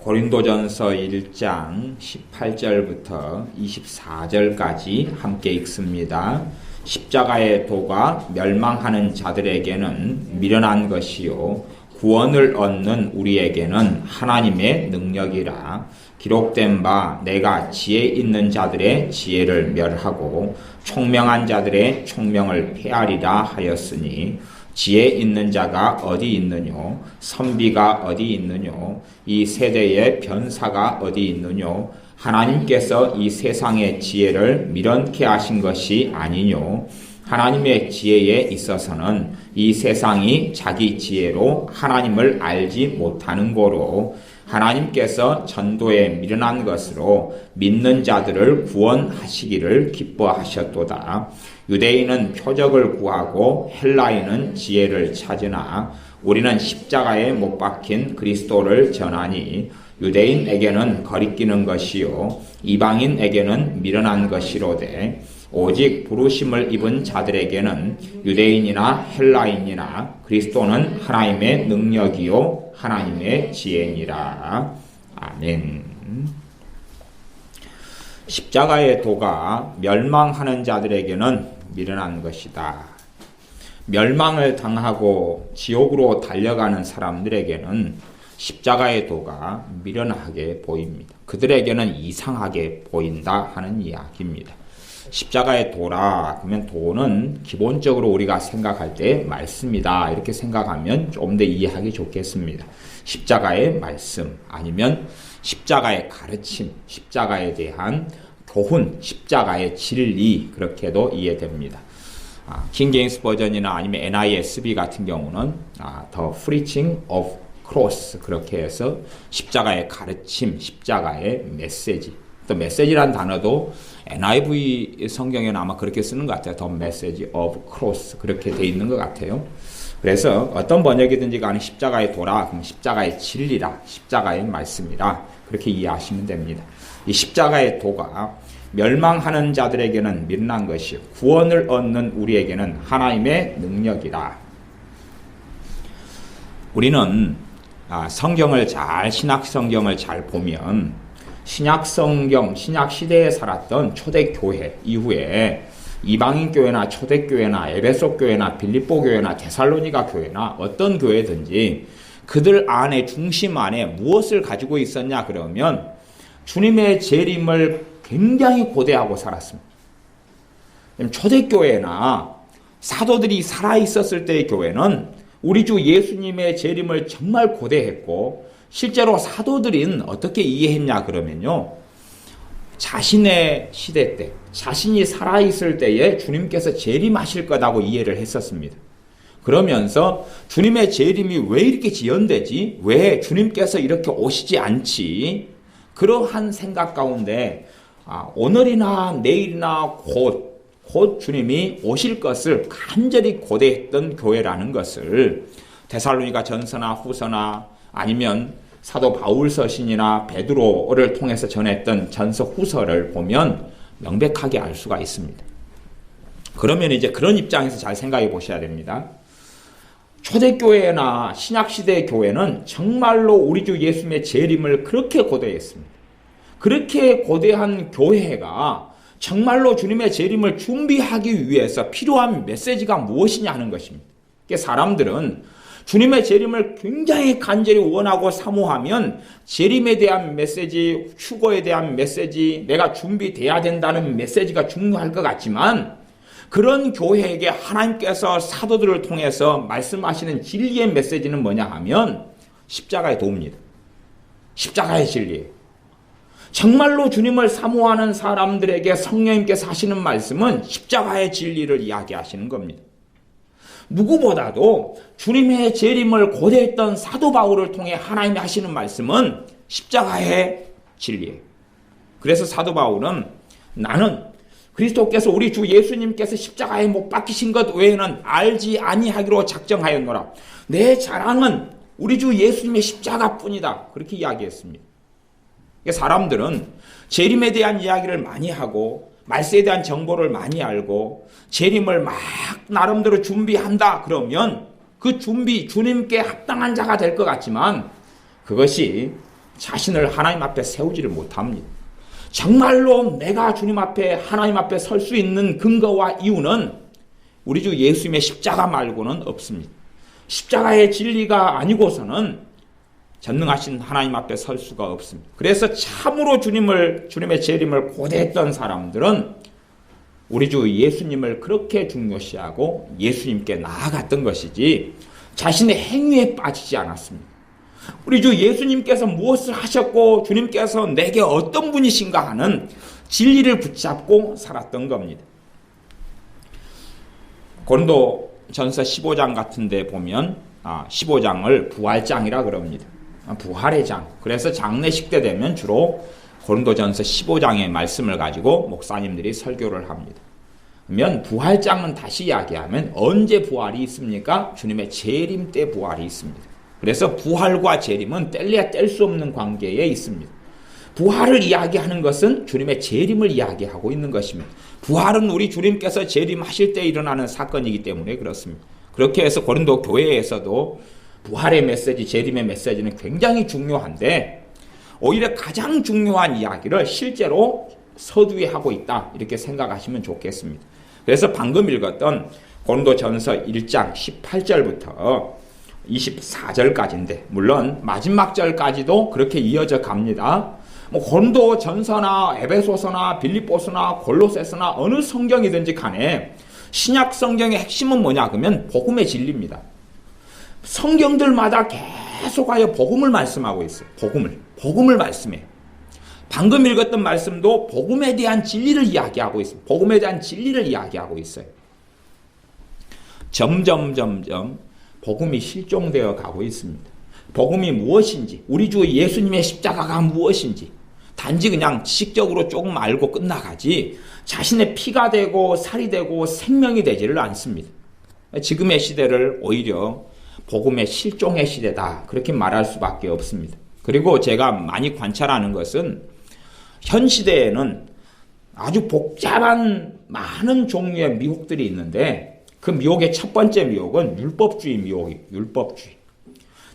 고린도전서 1장 18절부터 24절까지 함께 읽습니다. 십자가의 도가 멸망하는 자들에게는 미련한 것이요 구원을 얻는 우리에게는 하나님의 능력이라. 기록된 바 내가 지혜 있는 자들의 지혜를 멸하고 총명한 자들의 총명을 폐하리라 하였으니 지혜 있는 자가 어디 있느뇨? 선비가 어디 있느뇨? 이 세대의 변사가 어디 있느뇨? 하나님께서 이 세상의 지혜를 미련케 하신 것이 아니뇨? 하나님의 지혜에 있어서는 이 세상이 자기 지혜로 하나님을 알지 못하는 거로 하나님께서 전도에 미련한 것으로 믿는 자들을 구원하시기를 기뻐하셨도다. 유대인은 표적을 구하고 헬라인은 지혜를 찾으나 우리는 십자가에 못 박힌 그리스도를 전하니 유대인에게는 거리끼는 것이요 이방인에게는 미련한 것이로되 오직 부르심을 입은 자들에게는 유대인이나 헬라인이나 그리스도는 하나님의 능력이요 하나님의 지혜니라. 아멘. 십자가의 도가 멸망하는 자들에게는 미련한 것이다. 멸망을 당하고 지옥으로 달려가는 사람들에게는 십자가의 도가 미련하게 보입니다. 그들에게는 이상하게 보인다 하는 이야기입니다. 십자가의 도라 그러면 도는 기본적으로 우리가 생각할 때 말씀이다 이렇게 생각하면 좀 더 이해하기 좋겠습니다. 십자가의 말씀 아니면 십자가의 가르침, 십자가에 대한 교훈, 십자가의 진리 그렇게도 이해됩니다. 킹제임스 버전이나 아니면 NISB 같은 경우는 The Preaching of Cross 그렇게 해서 십자가의 가르침, 십자가의 메시지. 또 메시지란 단어도 NIV 성경에는 아마 그렇게 쓰는 것 같아요. The Message of Cross 그렇게 돼 있는 것 같아요. 그래서 어떤 번역이든지 간에 십자가의 도라, 그럼 십자가의 진리라, 십자가의 말씀이라 그렇게 이해하시면 됩니다. 이 십자가의 도가 멸망하는 자들에게는 미련한 것이 구원을 얻는 우리에게는 하나님의 능력이라. 우리는 성경을 신약 성경을 잘 보면 신약 성경, 신약 시대에 살았던 초대교회 이후에 이방인 교회나 초대교회나 에베소 교회나 빌립보 교회나 데살로니가 교회나 어떤 교회든지 그들 안에 중심 안에 무엇을 가지고 있었냐 그러면 주님의 재림을 굉장히 고대하고 살았습니다. 초대교회나 사도들이 살아있었을 때의 교회는 우리 주 예수님의 재림을 정말 고대했고 실제로 사도들은 어떻게 이해했냐 그러면요. 자신의 시대 때, 자신이 살아있을 때에 주님께서 재림하실 거라고 이해를 했었습니다. 그러면서 주님의 재림이 왜 이렇게 지연되지? 왜 주님께서 이렇게 오시지 않지? 그러한 생각 가운데 오늘이나 내일이나 곧 주님이 오실 것을 간절히 고대했던 교회라는 것을 데살로니가 전서나 후서나 아니면 사도 바울 서신이나 베드로를 통해서 전했던 전서 후서를 보면 명백하게 알 수가 있습니다. 그러면 이제 그런 입장에서 잘 생각해 보셔야 됩니다. 초대교회나 신약시대의 교회는 정말로 우리 주 예수님의 재림을 그렇게 고대했습니다. 그렇게 고대한 교회가 정말로 주님의 재림을 준비하기 위해서 필요한 메시지가 무엇이냐 하는 것입니다. 사람들은 주님의 재림을 굉장히 간절히 원하고 사모하면 재림에 대한 메시지, 휴거에 대한 메시지, 내가 준비돼야 된다는 메시지가 중요할 것 같지만 그런 교회에게 하나님께서 사도들을 통해서 말씀하시는 진리의 메시지는 뭐냐 하면 십자가의 도입니다. 십자가의 진리예요. 정말로 주님을 사모하는 사람들에게 성령님께서 하시는 말씀은 십자가의 진리를 이야기하시는 겁니다. 누구보다도 주님의 재림을 고대했던 사도 바울을 통해 하나님이 하시는 말씀은 십자가의 진리예요. 그래서 사도 바울은 나는 그리스도께서 우리 주 예수님께서 십자가에 못 박히신 것 외에는 알지 아니하기로 작정하였노라. 내 자랑은 우리 주 예수님의 십자가뿐이다. 그렇게 이야기했습니다. 사람들은 재림에 대한 이야기를 많이 하고 말세에 대한 정보를 많이 알고 재림을 막 나름대로 준비한다 그러면 그 준비 주님께 합당한 자가 될 것 같지만 그것이 자신을 하나님 앞에 세우지를 못합니다. 정말로 내가 주님 앞에 하나님 앞에 설 수 있는 근거와 이유는 우리 주 예수님의 십자가 말고는 없습니다. 십자가의 진리가 아니고서는 전능하신 하나님 앞에 설 수가 없습니다. 그래서 참으로 주님의 재림을 고대했던 사람들은 우리 주 예수님을 그렇게 중요시하고 예수님께 나아갔던 것이지 자신의 행위에 빠지지 않았습니다. 우리 주 예수님께서 무엇을 하셨고 주님께서 내게 어떤 분이신가 하는 진리를 붙잡고 살았던 겁니다. 고린도전서 15장 같은 데 보면 15장을 부활장이라 그럽니다. 부활의 장. 그래서 장례식 때 되면 주로 고린도전서 15장의 말씀을 가지고 목사님들이 설교를 합니다. 그러면 부활장은 다시 이야기하면 언제 부활이 있습니까? 주님의 재림 때 부활이 있습니다. 그래서 부활과 재림은 뗄래야 뗄 수 없는 관계에 있습니다. 부활을 이야기하는 것은 주님의 재림을 이야기하고 있는 것입니다. 부활은 우리 주님께서 재림하실 때 일어나는 사건이기 때문에 그렇습니다. 그렇게 해서 고린도 교회에서도 부활의 메시지, 재림의 메시지는 굉장히 중요한데 오히려 가장 중요한 이야기를 실제로 서두에 하고 있다 이렇게 생각하시면 좋겠습니다. 그래서 방금 읽었던 고린도전서 1장 18절부터 24절까지인데 물론 마지막 절까지도 그렇게 이어져 갑니다. 고린도전서나 에베소서나 빌립보서나 골로새서나 어느 성경이든지 간에 신약 성경의 핵심은 뭐냐 그러면 복음의 진리입니다. 성경들마다 계속하여 복음을 말씀하고 있어요. 복음을 말씀해요. 방금 읽었던 말씀도 복음에 대한 진리를 이야기하고 있습니다. 복음에 대한 진리를 이야기하고 있어요. 점점 복음이 실종되어 가고 있습니다. 복음이 무엇인지, 우리 주 예수님의 십자가가 무엇인지 단지 그냥 지식적으로 조금 알고 끝나가지 자신의 피가 되고 살이 되고 생명이 되지를 않습니다. 지금의 시대를 오히려 복음의 실종의 시대다 그렇게 말할 수밖에 없습니다. 그리고 제가 많이 관찰하는 것은 현 시대에는 아주 복잡한 많은 종류의 미혹들이 있는데 그 미혹의 첫 번째 미혹은 율법주의 미혹이에요. 율법주의.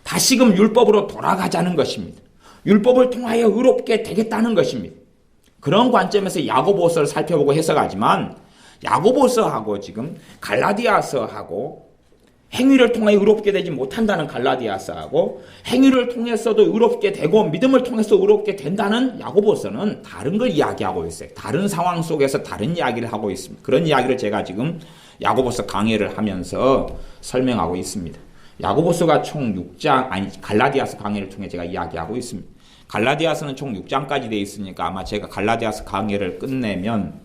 다시금 율법으로 돌아가자는 것입니다. 율법을 통하여 의롭게 되겠다는 것입니다. 그런 관점에서 야고보서를 살펴보고 해석하지만 야고보서하고 지금 갈라디아서하고 행위를 통해 의롭게 되지 못한다는 갈라디아서하고 행위를 통해서도 의롭게 되고 믿음을 통해서 의롭게 된다는 야고보서는 다른 걸 이야기하고 있어요. 다른 상황 속에서 다른 이야기를 하고 있습니다. 그런 이야기를 제가 지금 야고보서 강해를 하면서 설명하고 있습니다. 야고보서가 총 6장, 갈라디아서 강해를 통해 제가 이야기하고 있습니다. 갈라디아서는 총 6장까지 되어 있으니까 아마 제가 갈라디아서 강해를 끝내면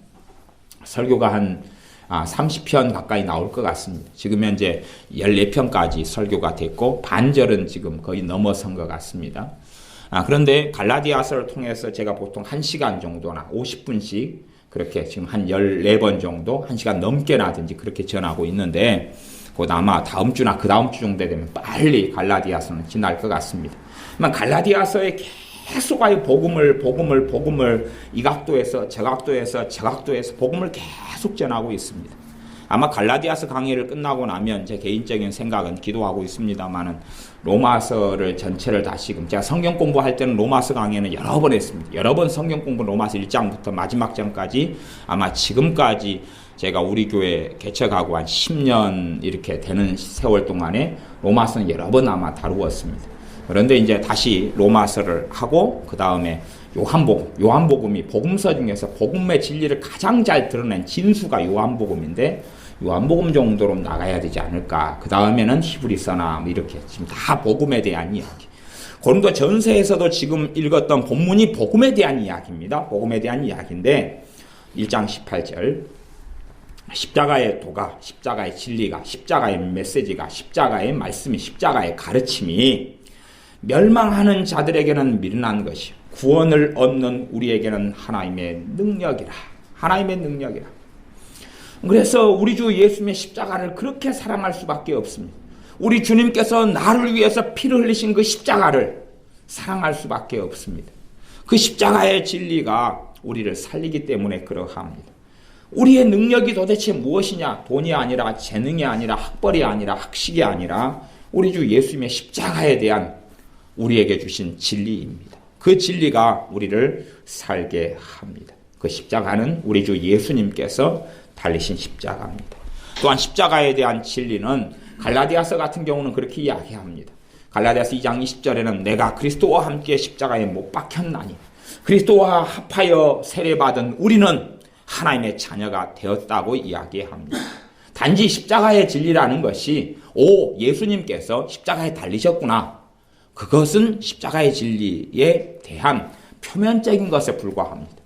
설교가 한 30편 가까이 나올 것 같습니다. 지금 현재 14편까지 설교가 됐고 반절은 지금 거의 넘어선 것 같습니다. 그런데 갈라디아서를 통해서 제가 보통 1시간 정도나 50분씩 그렇게 지금 한 14번 정도 1시간 넘게라든지 그렇게 전하고 있는데 곧 아마 다음 주나 그 다음 주 정도 되면 빨리 갈라디아서는 지날 것 같습니다. 갈라디아서에 계속하여 복음을 이 각도에서 저 각도에서 복음을 계속 전하고 있습니다. 아마 갈라디아서 강의를 끝나고 나면 제 개인적인 생각은 기도하고 있습니다만은 로마서를 전체를 다시금 제가 성경 공부할 때는 로마서 강의는 여러 번 했습니다. 여러 번 성경 공부 로마서 1장부터 마지막 장까지 아마 지금까지 제가 우리 교회 개척하고 한 10년 이렇게 되는 세월 동안에 로마서는 여러 번 아마 다루었습니다. 그런데 이제 다시 로마서를 하고 그 다음에 요한복음이 복음서 중에서 복음의 진리를 가장 잘 드러낸 진수가 요한복음인데 요한복음 정도로 나가야 되지 않을까. 그 다음에는 히브리서나 이렇게 지금 다 복음에 대한 이야기. 고린도전서에서도 지금 읽었던 본문이 복음에 대한 이야기입니다. 복음에 대한 이야기인데 1장 18절 십자가의 도가, 십자가의 진리가, 십자가의 메시지가, 십자가의 말씀이, 십자가의 가르침이 멸망하는 자들에게는 미련한 것이 구원을 얻는 우리에게는 하나님의 능력이라. 하나님의 능력이라. 그래서 우리 주 예수님의 십자가를 그렇게 사랑할 수밖에 없습니다. 우리 주님께서 나를 위해서 피를 흘리신 그 십자가를 사랑할 수밖에 없습니다. 그 십자가의 진리가 우리를 살리기 때문에 그러합니다. 우리의 능력이 도대체 무엇이냐? 돈이 아니라 재능이 아니라 학벌이 아니라 학식이 아니라 우리 주 예수님의 십자가에 대한 우리에게 주신 진리입니다. 그 진리가 우리를 살게 합니다. 그 십자가는 우리 주 예수님께서 달리신 십자가입니다. 또한 십자가에 대한 진리는 갈라디아서 같은 경우는 그렇게 이야기합니다. 갈라디아서 2장 20절에는 내가 그리스도와 함께 십자가에 못 박혔나니 그리스도와 합하여 세례받은 우리는 하나님의 자녀가 되었다고 이야기합니다. 단지 십자가의 진리라는 것이 예수님께서 십자가에 달리셨구나, 그것은 십자가의 진리에 대한 표면적인 것에 불과합니다.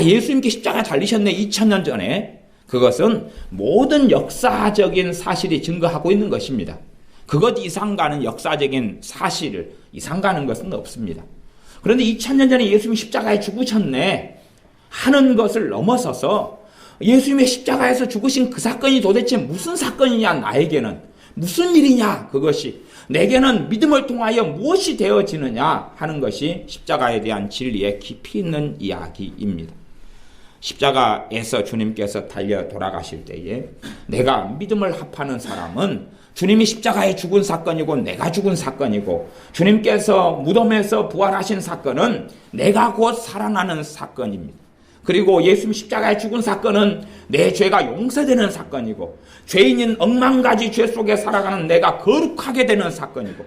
예수님께 십자가에 달리셨네 2000년 전에, 그것은 모든 역사적인 사실이 증거하고 있는 것입니다. 그것 이상 가는 역사적인 사실을 이상 가는 것은 없습니다. 그런데 2000년 전에 예수님이 십자가에 죽으셨네 하는 것을 넘어서서 예수님의 십자가에서 죽으신 그 사건이 도대체 무슨 사건이냐, 나에게는 무슨 일이냐, 그것이 내게는 믿음을 통하여 무엇이 되어지느냐 하는 것이 십자가에 대한 진리에 깊이 있는 이야기입니다. 십자가에서 주님께서 달려 돌아가실 때에 내가 믿음을 합하는 사람은 주님이 십자가에 죽은 사건이고 내가 죽은 사건이고, 주님께서 무덤에서 부활하신 사건은 내가 곧 살아나는 사건입니다. 그리고 예수님 십자가에 죽은 사건은 내 죄가 용서되는 사건이고, 죄인인 억만가지 죄 속에 살아가는 내가 거룩하게 되는 사건이고,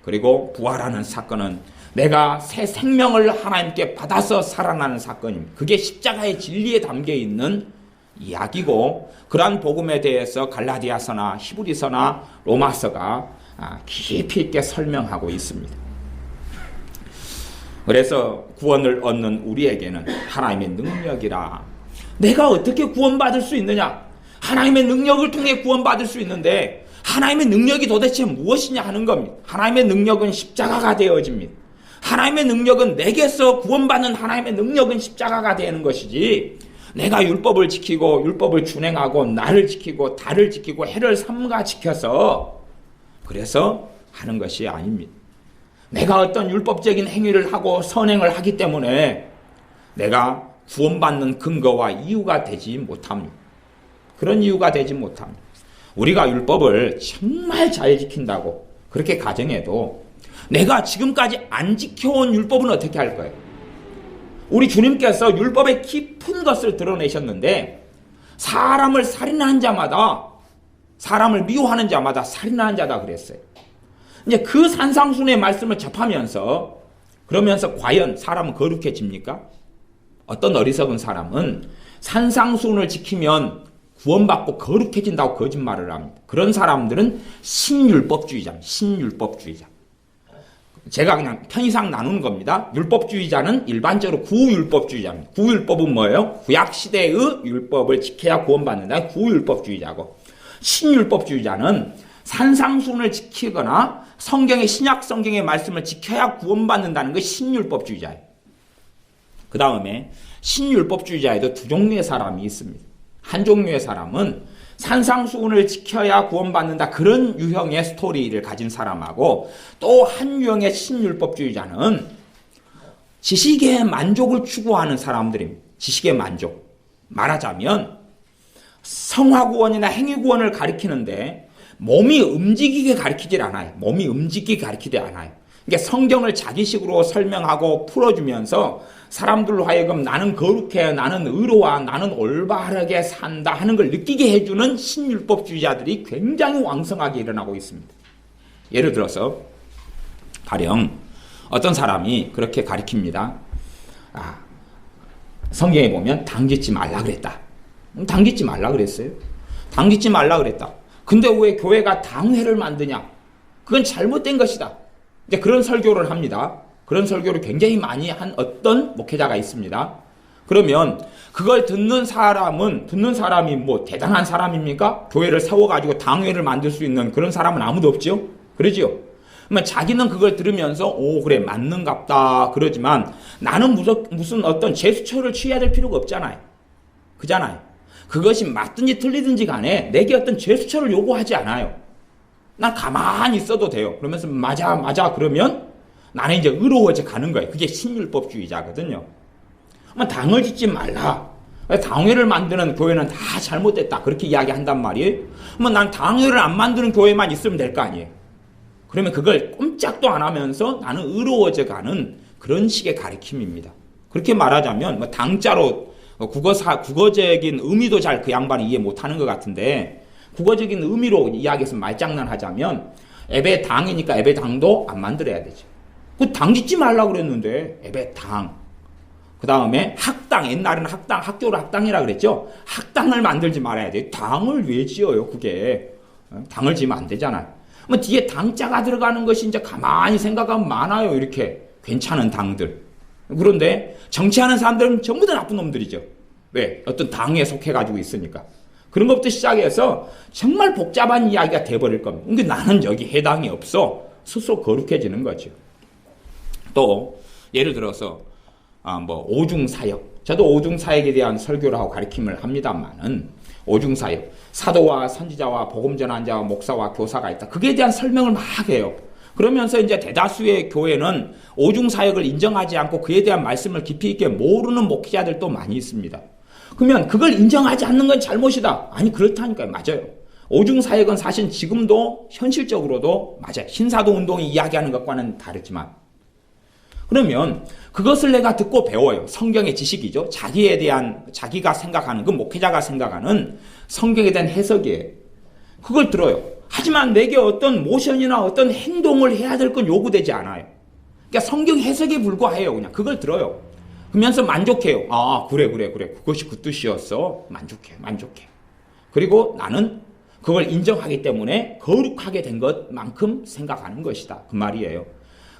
그리고 부활하는 사건은 내가 새 생명을 하나님께 받아서 살아나는 사건입니다. 그게 십자가의 진리에 담겨 있는 이야기고, 그러한 복음에 대해서 갈라디아서나 히브리서나 로마서가 깊이 있게 설명하고 있습니다. 그래서 구원을 얻는 우리에게는 하나님의 능력이라, 내가 어떻게 구원받을 수 있느냐, 하나님의 능력을 통해 구원받을 수 있는데 하나님의 능력이 도대체 무엇이냐 하는 겁니다. 하나님의 능력은 십자가가 되어집니다. 하나님의 능력은 내게서 구원받는 하나님의 능력은 십자가가 되는 것이지, 내가 율법을 지키고 율법을 준행하고 나를 지키고 달을 지키고 해를 삼가 지켜서 그래서 하는 것이 아닙니다. 내가 어떤 율법적인 행위를 하고 선행을 하기 때문에 내가 구원받는 근거와 이유가 되지 못합니다. 그런 이유가 되지 못합니다. 우리가 율법을 정말 잘 지킨다고 그렇게 가정해도 내가 지금까지 안 지켜온 율법은 어떻게 할 거예요? 우리 주님께서 율법의 깊은 것을 드러내셨는데, 사람을 살인한 자마다, 사람을 미워하는 자마다 살인하는 자다 그랬어요. 이제 그 산상순의 말씀을 접하면서, 그러면서 과연 사람은 거룩해집니까? 어떤 어리석은 사람은 산상순을 지키면 구원받고 거룩해진다고 거짓말을 합니다. 그런 사람들은 신율법주의자입니다. 신율법주의자. 제가 그냥 편의상 나누는 겁니다. 율법주의자는 일반적으로 구율법주의자입니다. 구율법은 뭐예요? 구약시대의 율법을 지켜야 구원받는다. 구율법주의자고, 신율법주의자는 산상순을 지키거나 성경의 신약 성경의 말씀을 지켜야 구원받는다는 것이 신율법주의자예요. 그 다음에 신율법주의자에도 두 종류의 사람이 있습니다. 한 종류의 사람은 산상수훈을 지켜야 구원받는다, 그런 유형의 스토리를 가진 사람하고, 또 한 유형의 신율법주의자는 지식의 만족을 추구하는 사람들입니다. 지식의 만족. 말하자면 성화구원이나 행위구원을 가리키는데 몸이 움직이게 가리키질 않아요. 몸이 움직이게 가리키지 않아요. 그러니까 성경을 자기식으로 설명하고 풀어주면서 사람들로 하여금 나는 거룩해, 나는 의로와, 나는 올바르게 산다 하는 걸 느끼게 해주는 신율법주의자들이 굉장히 왕성하게 일어나고 있습니다. 예를 들어서 가령 어떤 사람이 그렇게 가리킵니다. 성경에 보면 당짓지 말라 그랬다. 당짓지 말라 그랬어요. 당짓지 말라 그랬다. 근데 왜 교회가 당회를 만드냐? 그건 잘못된 것이다. 이제 그런 설교를 합니다. 그런 설교를 굉장히 많이 한 어떤 목회자가 있습니다. 그러면 그걸 듣는 사람이 뭐 대단한 사람입니까? 교회를 세워가지고 당회를 만들 수 있는 그런 사람은 아무도 없죠? 그러지요? 그러면 자기는 그걸 들으면서 그래 맞는갑다 그러지만, 나는 무슨 어떤 제스처를 취해야 될 필요가 없잖아요. 그잖아요. 그것이 맞든지 틀리든지 간에 내게 어떤 제스처를 요구하지 않아요. 난 가만히 있어도 돼요. 그러면서 맞아 그러면 나는 이제 의로워져 가는 거예요. 그게 신율법주의자거든요. 당을 짓지 말라. 당회를 만드는 교회는 다 잘못됐다. 그렇게 이야기한단 말이에요. 그러면 난 당회를 안 만드는 교회만 있으면 될 거 아니에요. 그러면 그걸 꼼짝도 안 하면서 나는 의로워져 가는 그런 식의 가르침입니다. 그렇게 말하자면 뭐 당자로 국어적인 의미도 잘 그 양반이 이해 못하는 것 같은데 국어적인 의미로 이야기해서 말장난하자면 애배당이니까 애배당도 안 만들어야 되죠. 그 당 짓지 말라고 그랬는데 애배당. 그 다음에 학당, 옛날에는 학당, 학교를 학당이라 그랬죠. 학당을 만들지 말아야 돼요. 당을 왜 지어요, 그게. 당을 지으면 안 되잖아요. 뭐 뒤에 당자가 들어가는 것이 이제 가만히 생각하면 많아요, 이렇게. 괜찮은 당들. 그런데 정치하는 사람들은 전부 다 나쁜 놈들이죠. 왜? 어떤 당에 속해가지고 있으니까. 그런 것부터 시작해서 정말 복잡한 이야기가 돼버릴 겁니다. 근데 나는 여기 해당이 없어. 스스로 거룩해지는 거죠. 또, 예를 들어서, 오중사역. 저도 오중사역에 대한 설교를 하고 가르침을 합니다만은, 오중사역. 사도와 선지자와 복음전환자와 목사와 교사가 있다. 그게 대한 설명을 막 해요. 그러면서 이제 대다수의 교회는 오중사역을 인정하지 않고 그에 대한 말씀을 깊이 있게 모르는 목회자들도 많이 있습니다. 그러면 그걸 인정하지 않는 건 잘못이다. 아니, 그렇다니까요. 맞아요. 오중사역은 사실 지금도 현실적으로도 맞아요. 신사도 운동이 이야기하는 것과는 다르지만. 그러면 그것을 내가 듣고 배워요. 성경의 지식이죠. 자기에 대한, 자기가 생각하는, 그 목회자가 생각하는 성경에 대한 해석이에요. 그걸 들어요. 하지만 내게 어떤 모션이나 어떤 행동을 해야 될 건 요구되지 않아요. 그러니까 성경 해석에 불과해요. 그냥 그걸 들어요. 그러면서 만족해요. 아, 그래. 그것이 그 뜻이었어. 만족해. 그리고 나는 그걸 인정하기 때문에 거룩하게 된 것만큼 생각하는 것이다. 그 말이에요.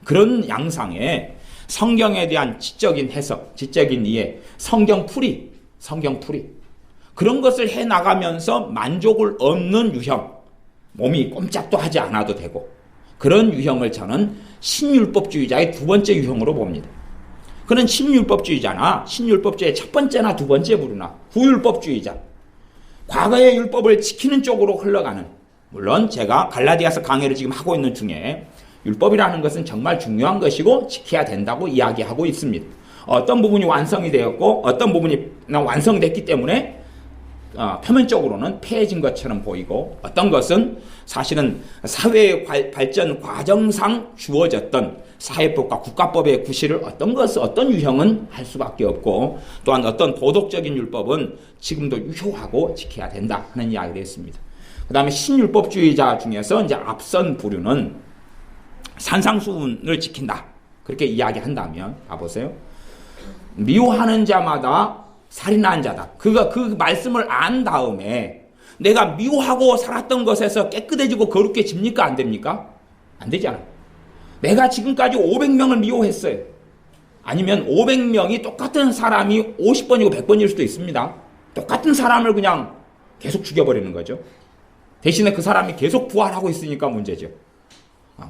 그런 양상에 성경에 대한 지적인 해석, 지적인 이해, 성경풀이. 그런 것을 해나가면서 만족을 얻는 유형. 몸이 꼼짝도 하지 않아도 되고. 그런 유형을 저는 신율법주의자의 두 번째 유형으로 봅니다. 그는 신율법주의자나 신율법주의의 첫 번째나 두 번째 부류나 후율법주의자. 과거의 율법을 지키는 쪽으로 흘러가는. 물론 제가 갈라디아서 강해를 지금 하고 있는 중에 율법이라는 것은 정말 중요한 것이고 지켜야 된다고 이야기하고 있습니다. 어떤 부분이 완성이 되었고 어떤 부분이 완성됐기 때문에 표면적으로는 폐해진 것처럼 보이고 어떤 것은 사실은 사회의 발전 과정상 주어졌던 사회법과 국가법의 구실을 어떤 유형은 할 수밖에 없고 또한 어떤 도덕적인 율법은 지금도 유효하고 지켜야 된다 하는 이야기를 했습니다. 그 다음에 신율법주의자 중에서 이제 앞선 부류는 산상수훈을 지킨다. 그렇게 이야기한다면 봐보세요. 미워하는 자마다 살인한 자다. 그 말씀을 안 다음에 내가 미워하고 살았던 것에서 깨끗해지고 거룩해집니까? 안 됩니까? 안 되잖아요. 내가 지금까지 500명을 미워했어요. 아니면 500명이 똑같은 사람이 50번이고 100번일 수도 있습니다. 똑같은 사람을 그냥 계속 죽여버리는 거죠. 대신에 그 사람이 계속 부활하고 있으니까 문제죠.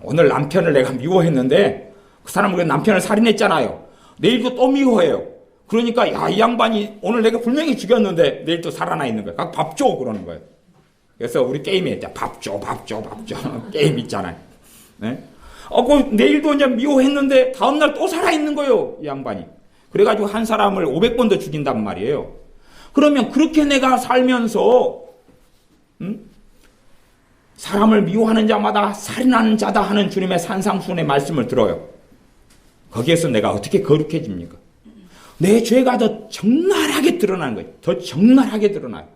오늘 남편을 내가 미워했는데 그 사람은 남편을 살인했잖아요. 내일도 또 미워해요. 그러니까 이 양반이 오늘 내가 분명히 죽였는데 내일 또 살아나 있는 거예요. 밥 줘 그러는 거예요. 그래서 우리 게임에 있다. 밥 줘. 게임 있잖아요. 네? 내일도 이제 미워했는데 다음날 또 살아있는 거예요. 이 양반이. 그래가지고 한 사람을 500번 더 죽인단 말이에요. 그러면 그렇게 내가 살면서 사람을 미워하는 자마다 살인하는 자다 하는 주님의 산상수훈의 말씀을 들어요. 거기에서 내가 어떻게 거룩해집니까? 내 죄가 더 적나라하게 드러나는 거예요. 더 적나라하게 드러나요.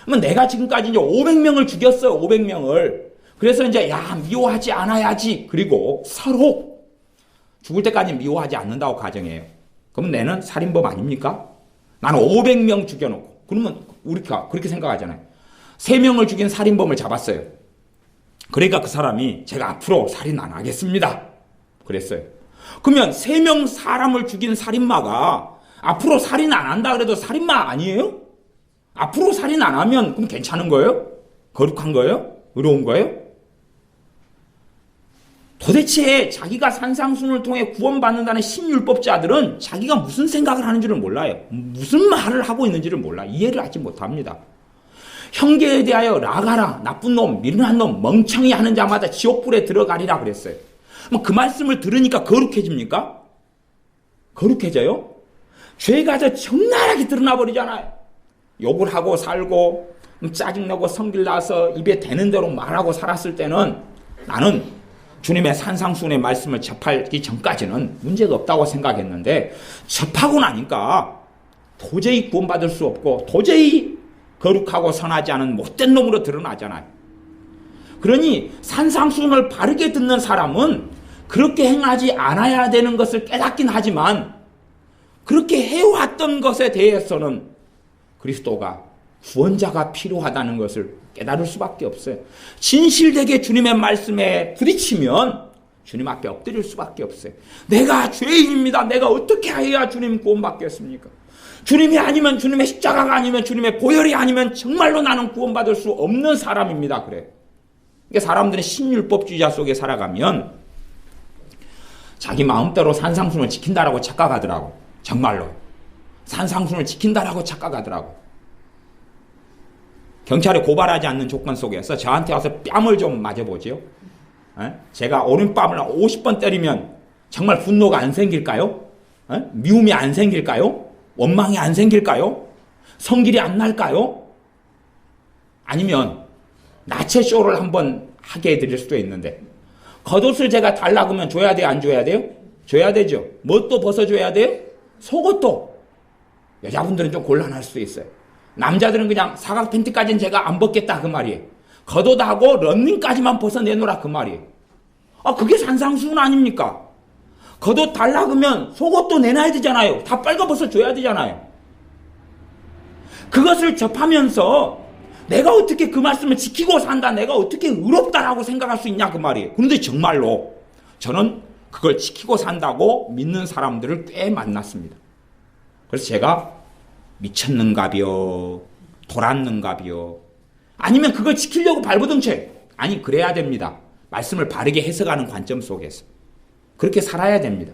그러면 내가 지금까지 이제 500명을 죽였어요. 500명을. 그래서 이제 미워하지 않아야지. 그리고 서로 죽을 때까지 미워하지 않는다고 가정해요. 그럼 내는 살인범 아닙니까? 나는 500명 죽여놓고. 그러면 우리가 그렇게 생각하잖아요. 3명을 죽인 살인범을 잡았어요. 그러니까 그 사람이 제가 앞으로 살인 안 하겠습니다. 그랬어요. 그러면 3명 사람을 죽인 살인마가 앞으로 살인 안 한다 그래도 살인마 아니에요? 앞으로 살인 안 하면 그럼 괜찮은 거예요? 거룩한 거예요? 의로운 거예요? 도대체 자기가 산상수훈을 통해 구원받는다는 신율법자들은 자기가 무슨 생각을 하는지를 몰라요. 무슨 말을 하고 있는지를 몰라. 이해를 하지 못합니다. 형제에 대하여 나가라, 나쁜 놈, 미련한 놈, 멍청이 하는 자마다 지옥불에 들어가리라 그랬어요. 그 말씀을 들으니까 거룩해집니까? 거룩해져요? 죄가 더 적나라하게 드러나 버리잖아요. 욕을 하고 살고 짜증나고 성질나서 입에 대는 대로 말하고 살았을 때는 나는 주님의 산상수훈의 말씀을 접하기 전까지는 문제가 없다고 생각했는데 접하고 나니까 도저히 구원받을 수 없고 도저히 거룩하고 선하지 않은 못된 놈으로 드러나잖아요. 그러니 산상수훈을 바르게 듣는 사람은 그렇게 행하지 않아야 되는 것을 깨닫긴 하지만 그렇게 해왔던 것에 대해서는 그리스도가 구원자가 필요하다는 것을 깨달을 수밖에 없어요. 진실되게 주님의 말씀에 부딪히면 주님 앞에 엎드릴 수밖에 없어요. 내가 죄인입니다. 내가 어떻게 해야 주님 구원받겠습니까? 주님이 아니면, 주님의 십자가가 아니면, 주님의 보혈이 아니면 정말로 나는 구원받을 수 없는 사람입니다. 그래. 그러니까 사람들은 신율법주의자 속에 살아가면 자기 마음대로 산상수훈을 지킨다라고 착각하더라고. 정말로 산상수훈을 지킨다라고 착각하더라고. 경찰에 고발하지 않는 조건 속에서 저한테 와서 뺨을 좀 맞아보지요. 제가 오른뺨을 50번 때리면 정말 분노가 안 생길까요? 미움이 안 생길까요? 원망이 안 생길까요? 성질이 안 날까요? 아니면 나체쇼를 한번 하게 해드릴 수도 있는데 겉옷을 제가 달라고 하면 줘야 돼요? 안 줘야 돼요? 줘야 되죠. 뭣도 벗어줘야 돼요? 속옷도. 여자분들은 좀 곤란할 수도 있어요. 남자들은 그냥 사각 팬티까지는 제가 안 벗겠다 그 말이에요. 겉옷하고 런닝까지만 벗어내놓으라 그 말이에요. 그게 산상수훈 아닙니까? 겉옷 달라 그러면 속옷도 내놔야 되잖아요. 다 빨가 벗어줘야 되잖아요. 그것을 접하면서 내가 어떻게 그 말씀을 지키고 산다, 내가 어떻게 의롭다라고 생각할 수 있냐 그 말이에요. 그런데 정말로 저는 그걸 지키고 산다고 믿는 사람들을 꽤 만났습니다. 그래서 제가 미쳤는가비요? 돌았는가비요? 아니면 그걸 지키려고 발버둥쳐요. 아니 그래야 됩니다. 말씀을 바르게 해석하는 관점 속에서 그렇게 살아야 됩니다.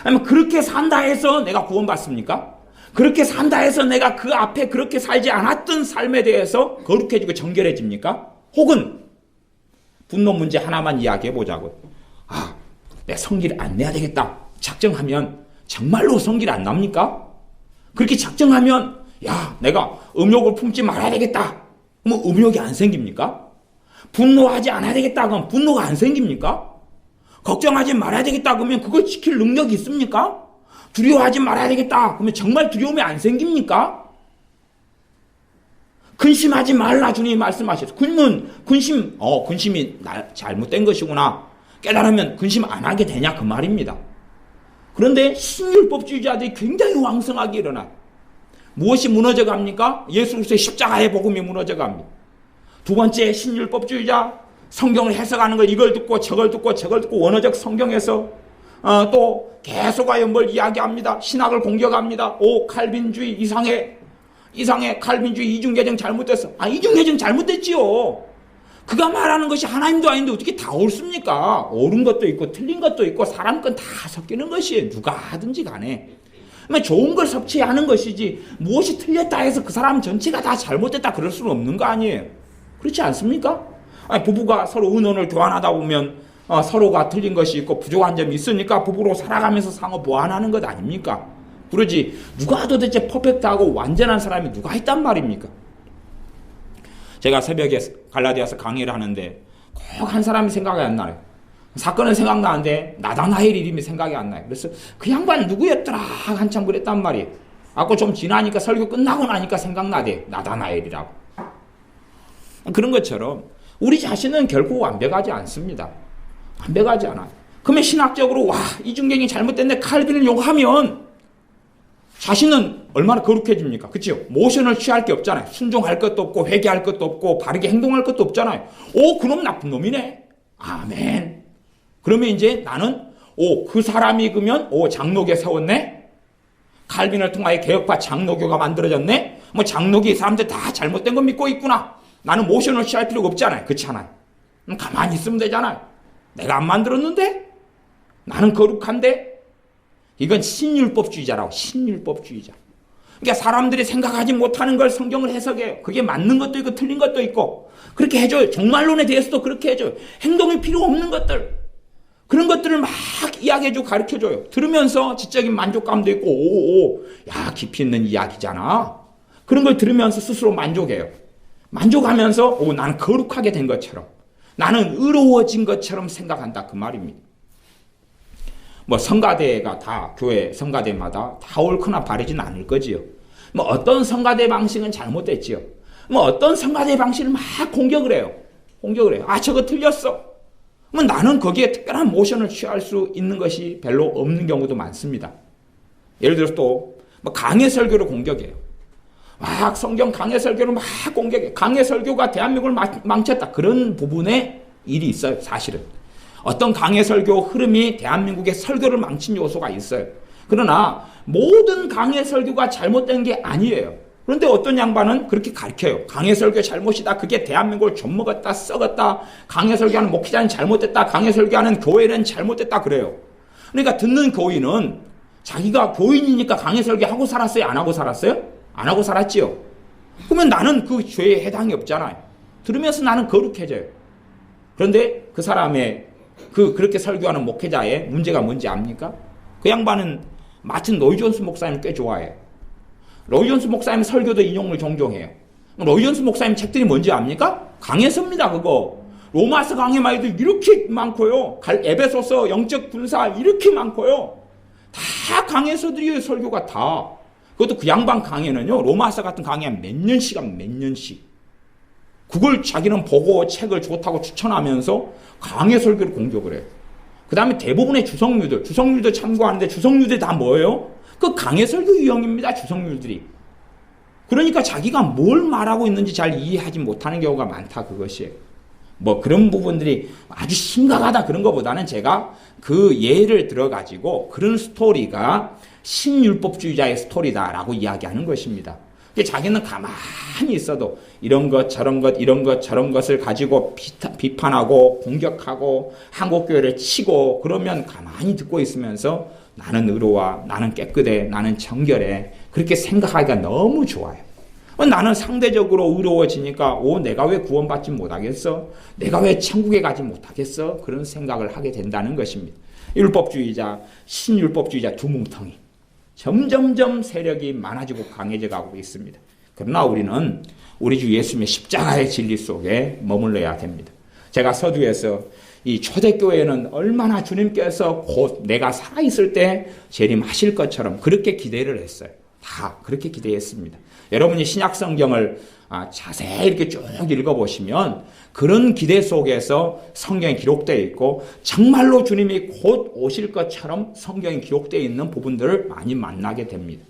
아니면 그렇게 산다 해서 내가 구원받습니까? 그렇게 산다 해서 내가 그 앞에 그렇게 살지 않았던 삶에 대해서 거룩해지고 정결해집니까? 혹은 분노 문제 하나만 이야기해 보자고요. 내가 성기를 안 내야 되겠다 작정하면 정말로 성기를 안 납니까? 그렇게 작정하면 내가 음욕을 품지 말아야 되겠다 그러면 음욕이 안 생깁니까? 분노하지 않아야 되겠다 그러면 분노가 안 생깁니까? 걱정하지 말아야 되겠다 그러면 그걸 지킬 능력이 있습니까? 두려워하지 말아야 되겠다 그러면 정말 두려움이 안 생깁니까? 근심하지 말라 주님이 말씀하셨어요. 근심이 잘못된 것이구나 깨달으면 근심 안 하게 되냐 그 말입니다. 그런데 신율법주의자들이 굉장히 왕성하게 일어나요. 무엇이 무너져 갑니까? 예수 그리스도의 십자가의 복음이 무너져 갑니다. 두 번째 신율법주의자 성경을 해석하는 걸 이걸 듣고 저걸 듣고 원어적 성경에서 또 계속하여 뭘 이야기합니다. 신학을 공격합니다. 칼빈주의 이상해 칼빈주의 이중개정 잘못됐어. 이중개정 잘못됐지요. 그가 말하는 것이 하나님도 아닌데 어떻게 다 옳습니까? 옳은 것도 있고 틀린 것도 있고 사람 건 다 섞이는 것이에요. 누가 하든지 간에. 좋은 걸 섭취하는 것이지 무엇이 틀렸다 해서 그 사람 전체가 다 잘못됐다 그럴 수는 없는 거 아니에요. 그렇지 않습니까? 부부가 서로 의논을 교환하다 보면 서로가 틀린 것이 있고 부족한 점이 있으니까 부부로 살아가면서 상호 보완하는 것 아닙니까? 그러지 누가 도대체 퍼펙트하고 완전한 사람이 누가 있단 말입니까? 제가 새벽에 갈라디아서 강의를 하는데 꼭 한 사람이 생각이 안 나요. 사건은 생각나는데 나다나엘 이름이 생각이 안 나요. 그래서 그 양반 누구였더라 한참 그랬단 말이에요. 좀 지나니까 설교 끝나고 나니까 생각나대. 나다나엘이라고. 그런 것처럼 우리 자신은 결코 완벽하지 않습니다. 완벽하지 않아요. 그러면 신학적으로 이중갱이 잘못됐네 칼빈을 욕하면 자신은 얼마나 거룩해집니까? 그렇죠? 모션을 취할 게 없잖아요. 순종할 것도 없고 회개할 것도 없고 바르게 행동할 것도 없잖아요. 그놈 나쁜 놈이네. 아멘. 그러면 이제 나는 그 사람이 그러면 장로교 세웠네. 칼빈을 통하여 개혁파 장로교가 만들어졌네. 장로교 사람들 다 잘못된 거 믿고 있구나. 나는 모션을 취할 필요가 없잖아요. 그렇잖아요. 가만히 있으면 되잖아요. 내가 안 만들었는데? 나는 거룩한데? 이건 신율법주의자라고. 신율법주의자. 그러니까 사람들이 생각하지 못하는 걸 성경을 해석해요. 그게 맞는 것도 있고 틀린 것도 있고 그렇게 해줘요. 종말론에 대해서도 그렇게 해줘요. 행동이 필요 없는 것들 그런 것들을 막 이야기해주고 가르쳐줘요. 들으면서 지적인 만족감도 있고 깊이 있는 이야기잖아. 그런 걸 들으면서 스스로 만족해요. 만족하면서 나는 거룩하게 된 것처럼 나는 의로워진 것처럼 생각한다. 그 말입니다. 뭐 성가대가 다 교회 성가대마다 다 옳거나 바르진 않을 거지요. 뭐 어떤 성가대 방식은 잘못됐지요. 뭐 어떤 성가대 방식을 막 공격을 해요. 아, 저거 틀렸어. 뭐 나는 거기에 특별한 모션을 취할 수 있는 것이 별로 없는 경우도 많습니다. 예를 들어서 또 뭐 강해 설교를 공격해요. 막 성경 강해 설교를 막 공격해. 강해 설교가 대한민국을 망쳤다. 그런 부분에 일이 있어요. 사실은. 어떤 강해 설교 흐름이 대한민국의 설교를 망친 요소가 있어요. 그러나 모든 강해 설교가 잘못된 게 아니에요. 그런데 어떤 양반은 그렇게 가르쳐요. 강해 설교 잘못이다. 그게 대한민국을 좀먹었다, 썩었다. 강해 설교하는 목회자는 잘못됐다. 강해 설교하는 교회는 잘못됐다. 그래요. 그러니까 듣는 교인은 자기가 교인이니까 강해 설교 하고 살았어요? 안 하고 살았어요? 안 하고 살았지요. 그러면 나는 그 죄에 해당이 없잖아요. 들으면서 나는 거룩해져요. 그런데 그 사람의 그렇게 설교하는 목회자의 문제가 뭔지 압니까? 그 양반은 마침 로이 존스 목사님을 꽤 좋아해요. 로이 존스 목사님 설교도 인용을 종종 해요. 로이 존스 목사님 책들이 뭔지 압니까? 강해서입니다. 그거. 로마서 강해만 해도 이렇게 많고요. 에베소서 영적 군사 이렇게 많고요. 다 강해서들이에요. 설교가 다. 그것도 그 양반 강해는요. 로마서 같은 강해 몇 년씩 하면 몇 년씩. 그걸 자기는 보고 책을 좋다고 추천하면서 강해 설교를 공격을 해요. 그 다음에 대부분의 주성률도 참고하는데 주성률들이 다 뭐예요? 그 강해 설교 유형입니다. 주성률들이. 그러니까 자기가 뭘 말하고 있는지 잘 이해하지 못하는 경우가 많다. 그것이에요. 뭐 그런 부분들이 아주 심각하다 그런 것보다는 제가 그 예를 들어가지고 그런 스토리가 신율법주의자의 스토리다라고 이야기하는 것입니다. 자기는 가만히 있어도 이런 것 저런 것 이런 것 저런 것을 가지고 비판하고 공격하고 한국교회를 치고 그러면 가만히 듣고 있으면서 나는 의로워, 나는 깨끗해, 나는 정결해 그렇게 생각하기가 너무 좋아요. 나는 상대적으로 의로워지니까 내가 왜 구원받지 못하겠어? 내가 왜 천국에 가지 못하겠어? 그런 생각을 하게 된다는 것입니다. 율법주의자, 신율법주의자 두 뭉텅이 점점점 세력이 많아지고 강해져 가고 있습니다. 그러나 우리는 우리 주 예수님의 십자가의 진리 속에 머물러야 됩니다. 제가 서두에서 이 초대교회는 얼마나 주님께서 곧 내가 살아있을 때 재림하실 것처럼 그렇게 기대를 했어요. 다 그렇게 기대했습니다. 여러분이 신약성경을 자세히 이렇게 쭉 읽어보시면 그런 기대 속에서 성경이 기록되어 있고 정말로 주님이 곧 오실 것처럼 성경이 기록되어 있는 부분들을 많이 만나게 됩니다.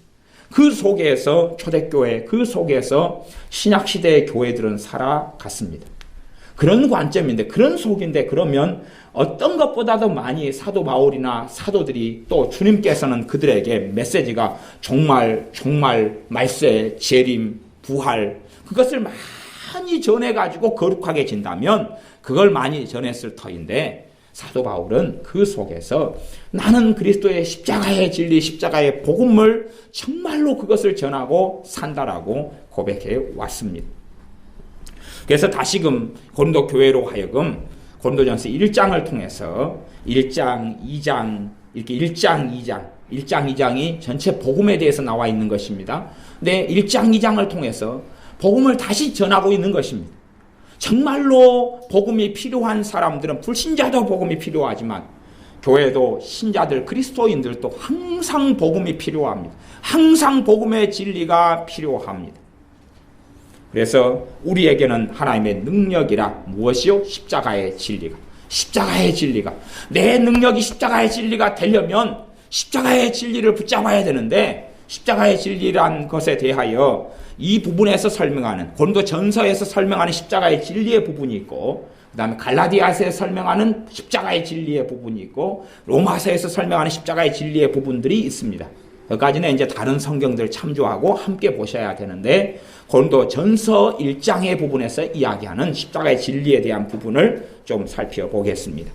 그 속에서 초대교회, 그 속에서 신약시대의 교회들은 살아갔습니다. 그런 관점인데, 그런 속인데, 그러면 어떤 것보다도 많이 사도 바울이나 사도들이 또 주님께서는 그들에게 메시지가 종말, 말세, 재림, 부활, 그것을 많이 전해가지고 거룩하게 진다면 그걸 많이 전했을 터인데, 사도 바울은 그 속에서 나는 그리스도의 십자가의 진리, 십자가의 복음을 정말로 그것을 전하고 산다라고 고백해 왔습니다. 그래서 다시금 고린도 교회로 하여금 고린도전서 1장을 통해서 1장, 2장, 이렇게 1장, 2장이 전체 복음에 대해서 나와 있는 것입니다. 근데 1장, 2장을 통해서 복음을 다시 전하고 있는 것입니다. 정말로 복음이 필요한 사람들은 불신자도 복음이 필요하지만 교회도 신자들, 그리스도인들도 항상 복음이 필요합니다. 항상 복음의 진리가 필요합니다. 그래서 우리에게는 하나님의 능력이라 무엇이요? 십자가의 진리가. 내 능력이 십자가의 진리가 되려면 십자가의 진리를 붙잡아야 되는데 십자가의 진리란 것에 대하여 이 부분에서 설명하는 고린도전서에서 설명하는 십자가의 진리의 부분이 있고 그 다음에 갈라디아서에서 설명하는 십자가의 진리의 부분이 있고 로마서에서 설명하는 십자가의 진리의 부분들이 있습니다. 여기까지는 이제 다른 성경들 참조하고 함께 보셔야 되는데 고린도전서 1장의 부분에서 이야기하는 십자가의 진리에 대한 부분을 좀 살펴보겠습니다.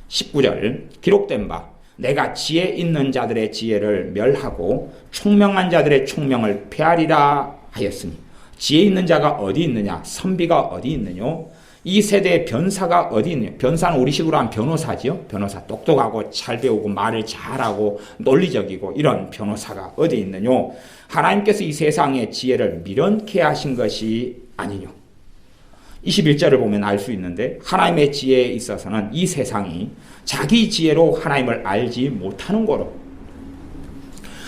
19절 기록된 바 내가 지혜 있는 자들의 지혜를 멸하고 총명한 자들의 총명을 폐하리라 하였으니 지혜 있는 자가 어디 있느냐 선비가 어디 있느냐 이 세대의 변사가 어디 있느냐. 변사는 우리식으로 하면 변호사지요. 변호사 똑똑하고 잘 배우고 말을 잘하고 논리적이고 이런 변호사가 어디 있느냐. 하나님께서 이 세상의 지혜를 미련케 하신 것이 아니뇨. 21절을 보면 알 수 있는데 하나님의 지혜에 있어서는 이 세상이 자기 지혜로 하나님을 알지 못하는 거로.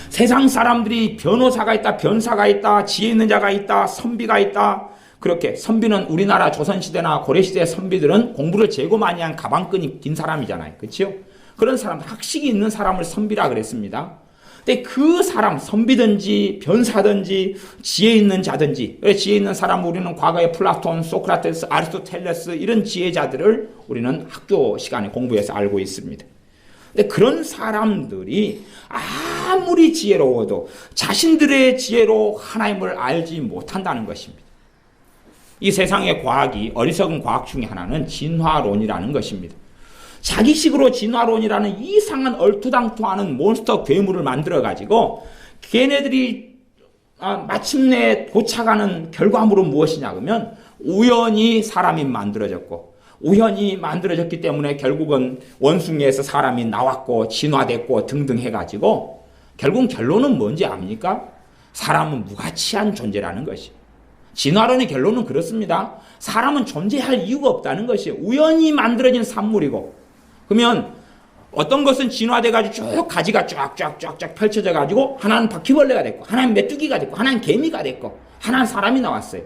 세상 사람들이 변호사가 있다, 변사가 있다, 지혜 있는 자가 있다, 선비가 있다. 그렇게 선비는 우리나라 조선시대나 고려시대의 선비들은 공부를 재고 많이 한 가방끈이 긴 사람이잖아요. 그렇죠? 그런 사람, 학식이 있는 사람을 선비라 그랬습니다. 근데 그 사람, 선비든지 변사든지 지혜 있는 자든지, 지혜 있는 사람 우리는 과거에 플라톤, 소크라테스, 아리스토텔레스 이런 지혜자들을 우리는 학교 시간에 공부해서 알고 있습니다. 근데 그런 사람들이 아무리 지혜로워도 자신들의 지혜로 하나님을 알지 못한다는 것입니다. 이 세상의 과학이 어리석은 과학 중에 하나는 진화론이라는 것입니다. 자기식으로 진화론이라는 이상한 얼토당토하는 몬스터 괴물을 만들어가지고 걔네들이 마침내 도착하는 결과물은 무엇이냐 그러면 우연히 사람이 만들어졌고 우연히 만들어졌기 때문에 결국은 원숭이에서 사람이 나왔고 진화됐고 등등 해가지고 결국 결론은 뭔지 압니까? 사람은 무가치한 존재라는 것이. 진화론의 결론은 그렇습니다. 사람은 존재할 이유가 없다는 것이에요. 우연히 만들어진 산물이고 그러면 어떤 것은 진화돼가지고 쭉 가지가 쫙쫙쫙쫙 펼쳐져가지고 하나는 바퀴벌레가 됐고 하나는 메뚜기가 됐고 하나는 개미가 됐고 하나는 사람이 나왔어요.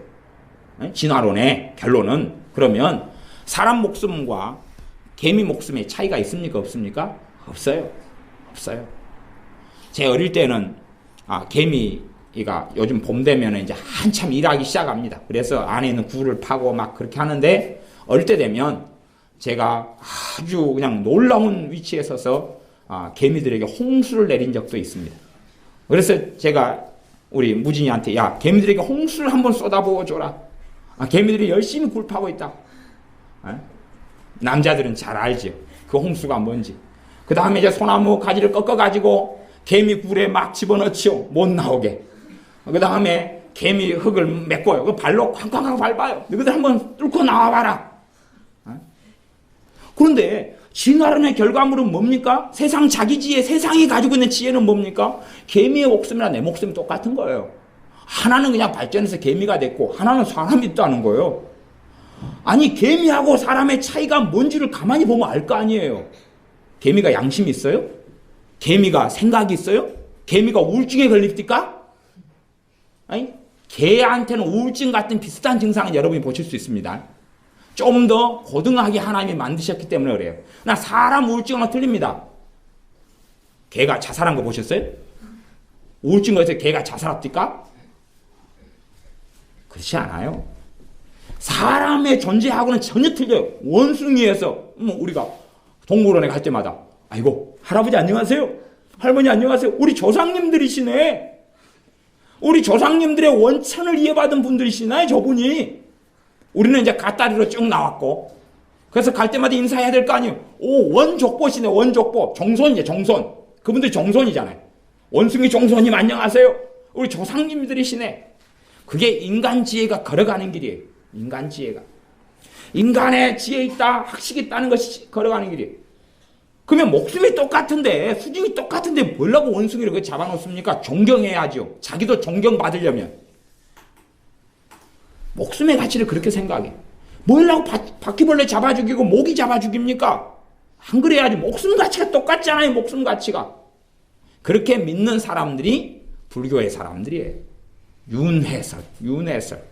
진화론의 결론은 그러면 사람 목숨과 개미 목숨의 차이가 있습니까? 없습니까? 없어요. 없어요. 제 어릴 때는 개미가 요즘 봄 되면 이제 한참 일하기 시작합니다. 그래서 안에 있는 굴을 파고 막 그렇게 하는데 어릴 때 되면 제가 아주 그냥 놀라운 위치에 서서 개미들에게 홍수를 내린 적도 있습니다. 그래서 제가 우리 무진이한테 야 개미들에게 홍수를 한번 쏟아부어 줘라. 개미들이 열심히 굴 파고 있다. 남자들은 잘 알죠. 그 홍수가 뭔지. 그 다음에 이제 소나무 가지를 꺾어가지고 개미 굴에 막 집어넣지요. 못 나오게. 그 다음에 개미 흙을 메꿔요. 그 발로 쾅쾅쾅 밟아요. 너희들 한번 뚫고 나와봐라. 그런데 진화론의 결과물은 뭡니까? 세상 자기 지혜, 세상이 가지고 있는 지혜는 뭡니까? 개미의 목숨이나 내 목숨이 똑같은 거예요. 하나는 그냥 발전해서 개미가 됐고 하나는 사람이 있다는 거예요. 아니 개미하고 사람의 차이가 뭔지를 가만히 보면 알 거 아니에요. 개미가 양심이 있어요? 개미가 생각이 있어요? 개미가 우울증에 걸립니까? 아니 개한테는 우울증 같은 비슷한 증상은 여러분이 보실 수 있습니다. 좀 더 고등하게 하나님이 만드셨기 때문에 그래요. 나 사람 우울증은 틀립니다. 개가 자살한 거 보셨어요? 우울증 거에서 개가 자살합니까? 그렇지 않아요. 사람의 존재하고는 전혀 틀려요. 원숭이에서 우리가 동물원에 갈 때마다 아이고 할아버지 안녕하세요. 할머니 안녕하세요. 우리 조상님들이시네. 우리 조상님들의 원천을 이해받은 분들이시나요 저분이. 우리는 이제 갓다리로 쭉 나왔고 그래서 갈 때마다 인사해야 될 거 아니에요. 오 원족보시네. 원족보. 정손이죠 정손. 그분들 정손이잖아요. 원숭이 정손님 안녕하세요. 우리 조상님들이시네. 그게 인간 지혜가 걸어가는 길이에요. 인간 지혜가. 인간의 지혜 있다 학식이 있다는 것이 걸어가는 길이에요. 그러면 목숨이 똑같은데 수준이 똑같은데 뭐라고 원숭이를 그렇게 잡아놓습니까? 존경해야죠. 자기도 존경받으려면. 목숨의 가치를 그렇게 생각해. 뭐라고 바퀴벌레 잡아 죽이고 모기 잡아 죽입니까? 안 그래야지. 목숨 가치가 똑같잖아요. 목숨 가치가. 그렇게 믿는 사람들이 불교의 사람들이에요. 윤회설.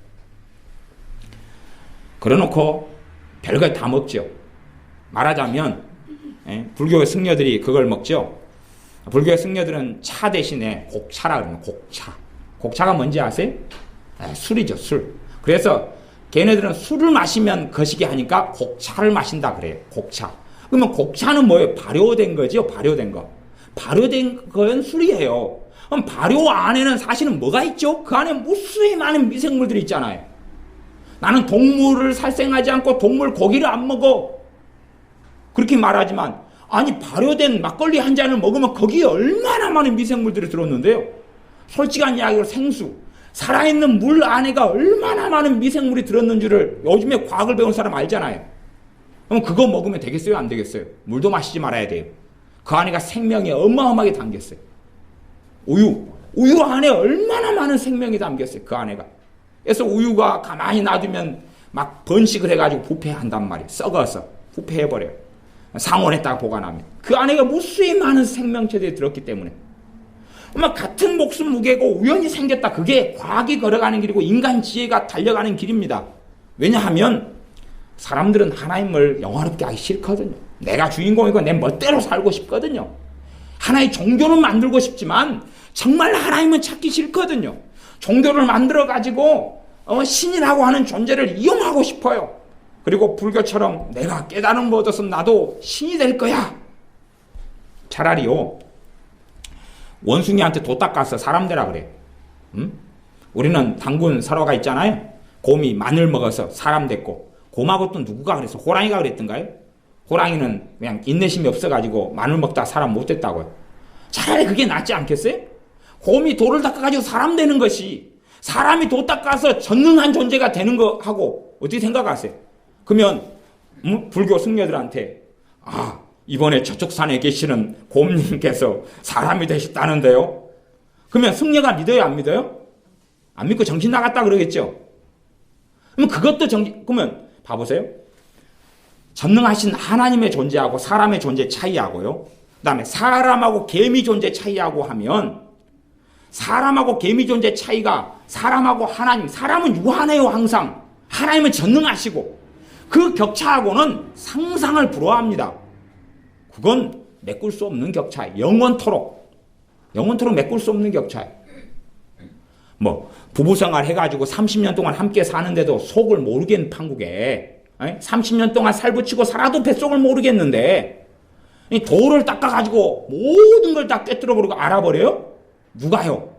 그래놓고 별걸 다 먹죠. 말하자면 불교의 승려들이 그걸 먹죠. 불교의 승려들은 차 대신에 곡차라 그러면 곡차. 곡차가 뭔지 아세요? 술이죠. 술. 그래서 걔네들은 술을 마시면 거시기 하니까 곡차를 마신다 그래요. 곡차. 그러면 곡차는 뭐예요? 발효된 거죠. 발효된 거. 발효된 건 술이에요. 그럼 발효 안에는 사실은 뭐가 있죠? 그 안에 무수히 많은 미생물들이 있잖아요. 나는 동물을 살생하지 않고 동물 고기를 안 먹어. 그렇게 말하지만 아니 발효된 막걸리 한 잔을 먹으면 거기에 얼마나 많은 미생물들이 들었는데요. 솔직한 이야기로 생수. 살아있는 물 안에가 얼마나 많은 미생물이 들었는 줄을 요즘에 과학을 배운 사람 알잖아요. 그럼 그거 먹으면 되겠어요? 안 되겠어요? 물도 마시지 말아야 돼요. 그 안에가 생명이 어마어마하게 담겼어요. 우유 안에 얼마나 많은 생명이 담겼어요. 그 안에가. 그래서 우유가 가만히 놔두면 막 번식을 해가지고 부패한단 말이에요. 썩어서 부패해버려요. 상온에다가 보관하면. 그 안에가 무수히 많은 생명체들이 들었기 때문에. 같은 목숨 무게고 우연히 생겼다. 그게 과학이 걸어가는 길이고 인간 지혜가 달려가는 길입니다. 왜냐하면 사람들은 하나님을 영화롭게 하기 싫거든요. 내가 주인공이고 내 멋대로 살고 싶거든요. 하나의 종교는 만들고 싶지만 정말 하나님은 찾기 싫거든요. 종교를 만들어가지고 신이라고 하는 존재를 이용하고 싶어요. 그리고 불교처럼 내가 깨달음을 얻어서 나도 신이 될 거야. 차라리요. 원숭이한테 도 닦아서 사람 되라 그래. 우리는 당군 설화가 있잖아요. 곰이 마늘 먹어서 사람 됐고 곰하고 또 누구가 그랬어? 호랑이가 그랬던가요? 호랑이는 그냥 인내심이 없어가지고 마늘 먹다가 사람 못 됐다고요. 차라리 그게 낫지 않겠어요? 곰이 돌을 닦아가지고 사람 되는 것이 사람이 도 닦아서 전능한 존재가 되는 거하고 어떻게 생각하세요? 그러면 불교 승려들한테 이번에 저쪽 산에 계시는 곰님께서 사람이 되셨다는데요. 그러면 승려가 믿어요, 안 믿어요? 안 믿고 정신 나갔다 그러겠죠. 그럼 그것도 그러면 봐보세요. 전능하신 하나님의 존재하고 사람의 존재 차이하고요. 그 다음에 사람하고 개미 존재 차이하고 하면 사람하고 개미 존재 차이가 사람하고 하나님, 사람은 유한해요 항상. 하나님은 전능하시고 그 격차하고는 상상을 불허합니다. 그건 메꿀 수 없는 격차예요. 영원토록 메꿀 수 없는 격차예요. 부부생활 해가지고 30년 동안 함께 사는데도 속을 모르겠는 판국에 30년 동안 살붙이고 살아도 뱃속을 모르겠는데 돌을 닦아가지고 모든 걸 다 꿰뚫어버리고 알아버려요? 누가요?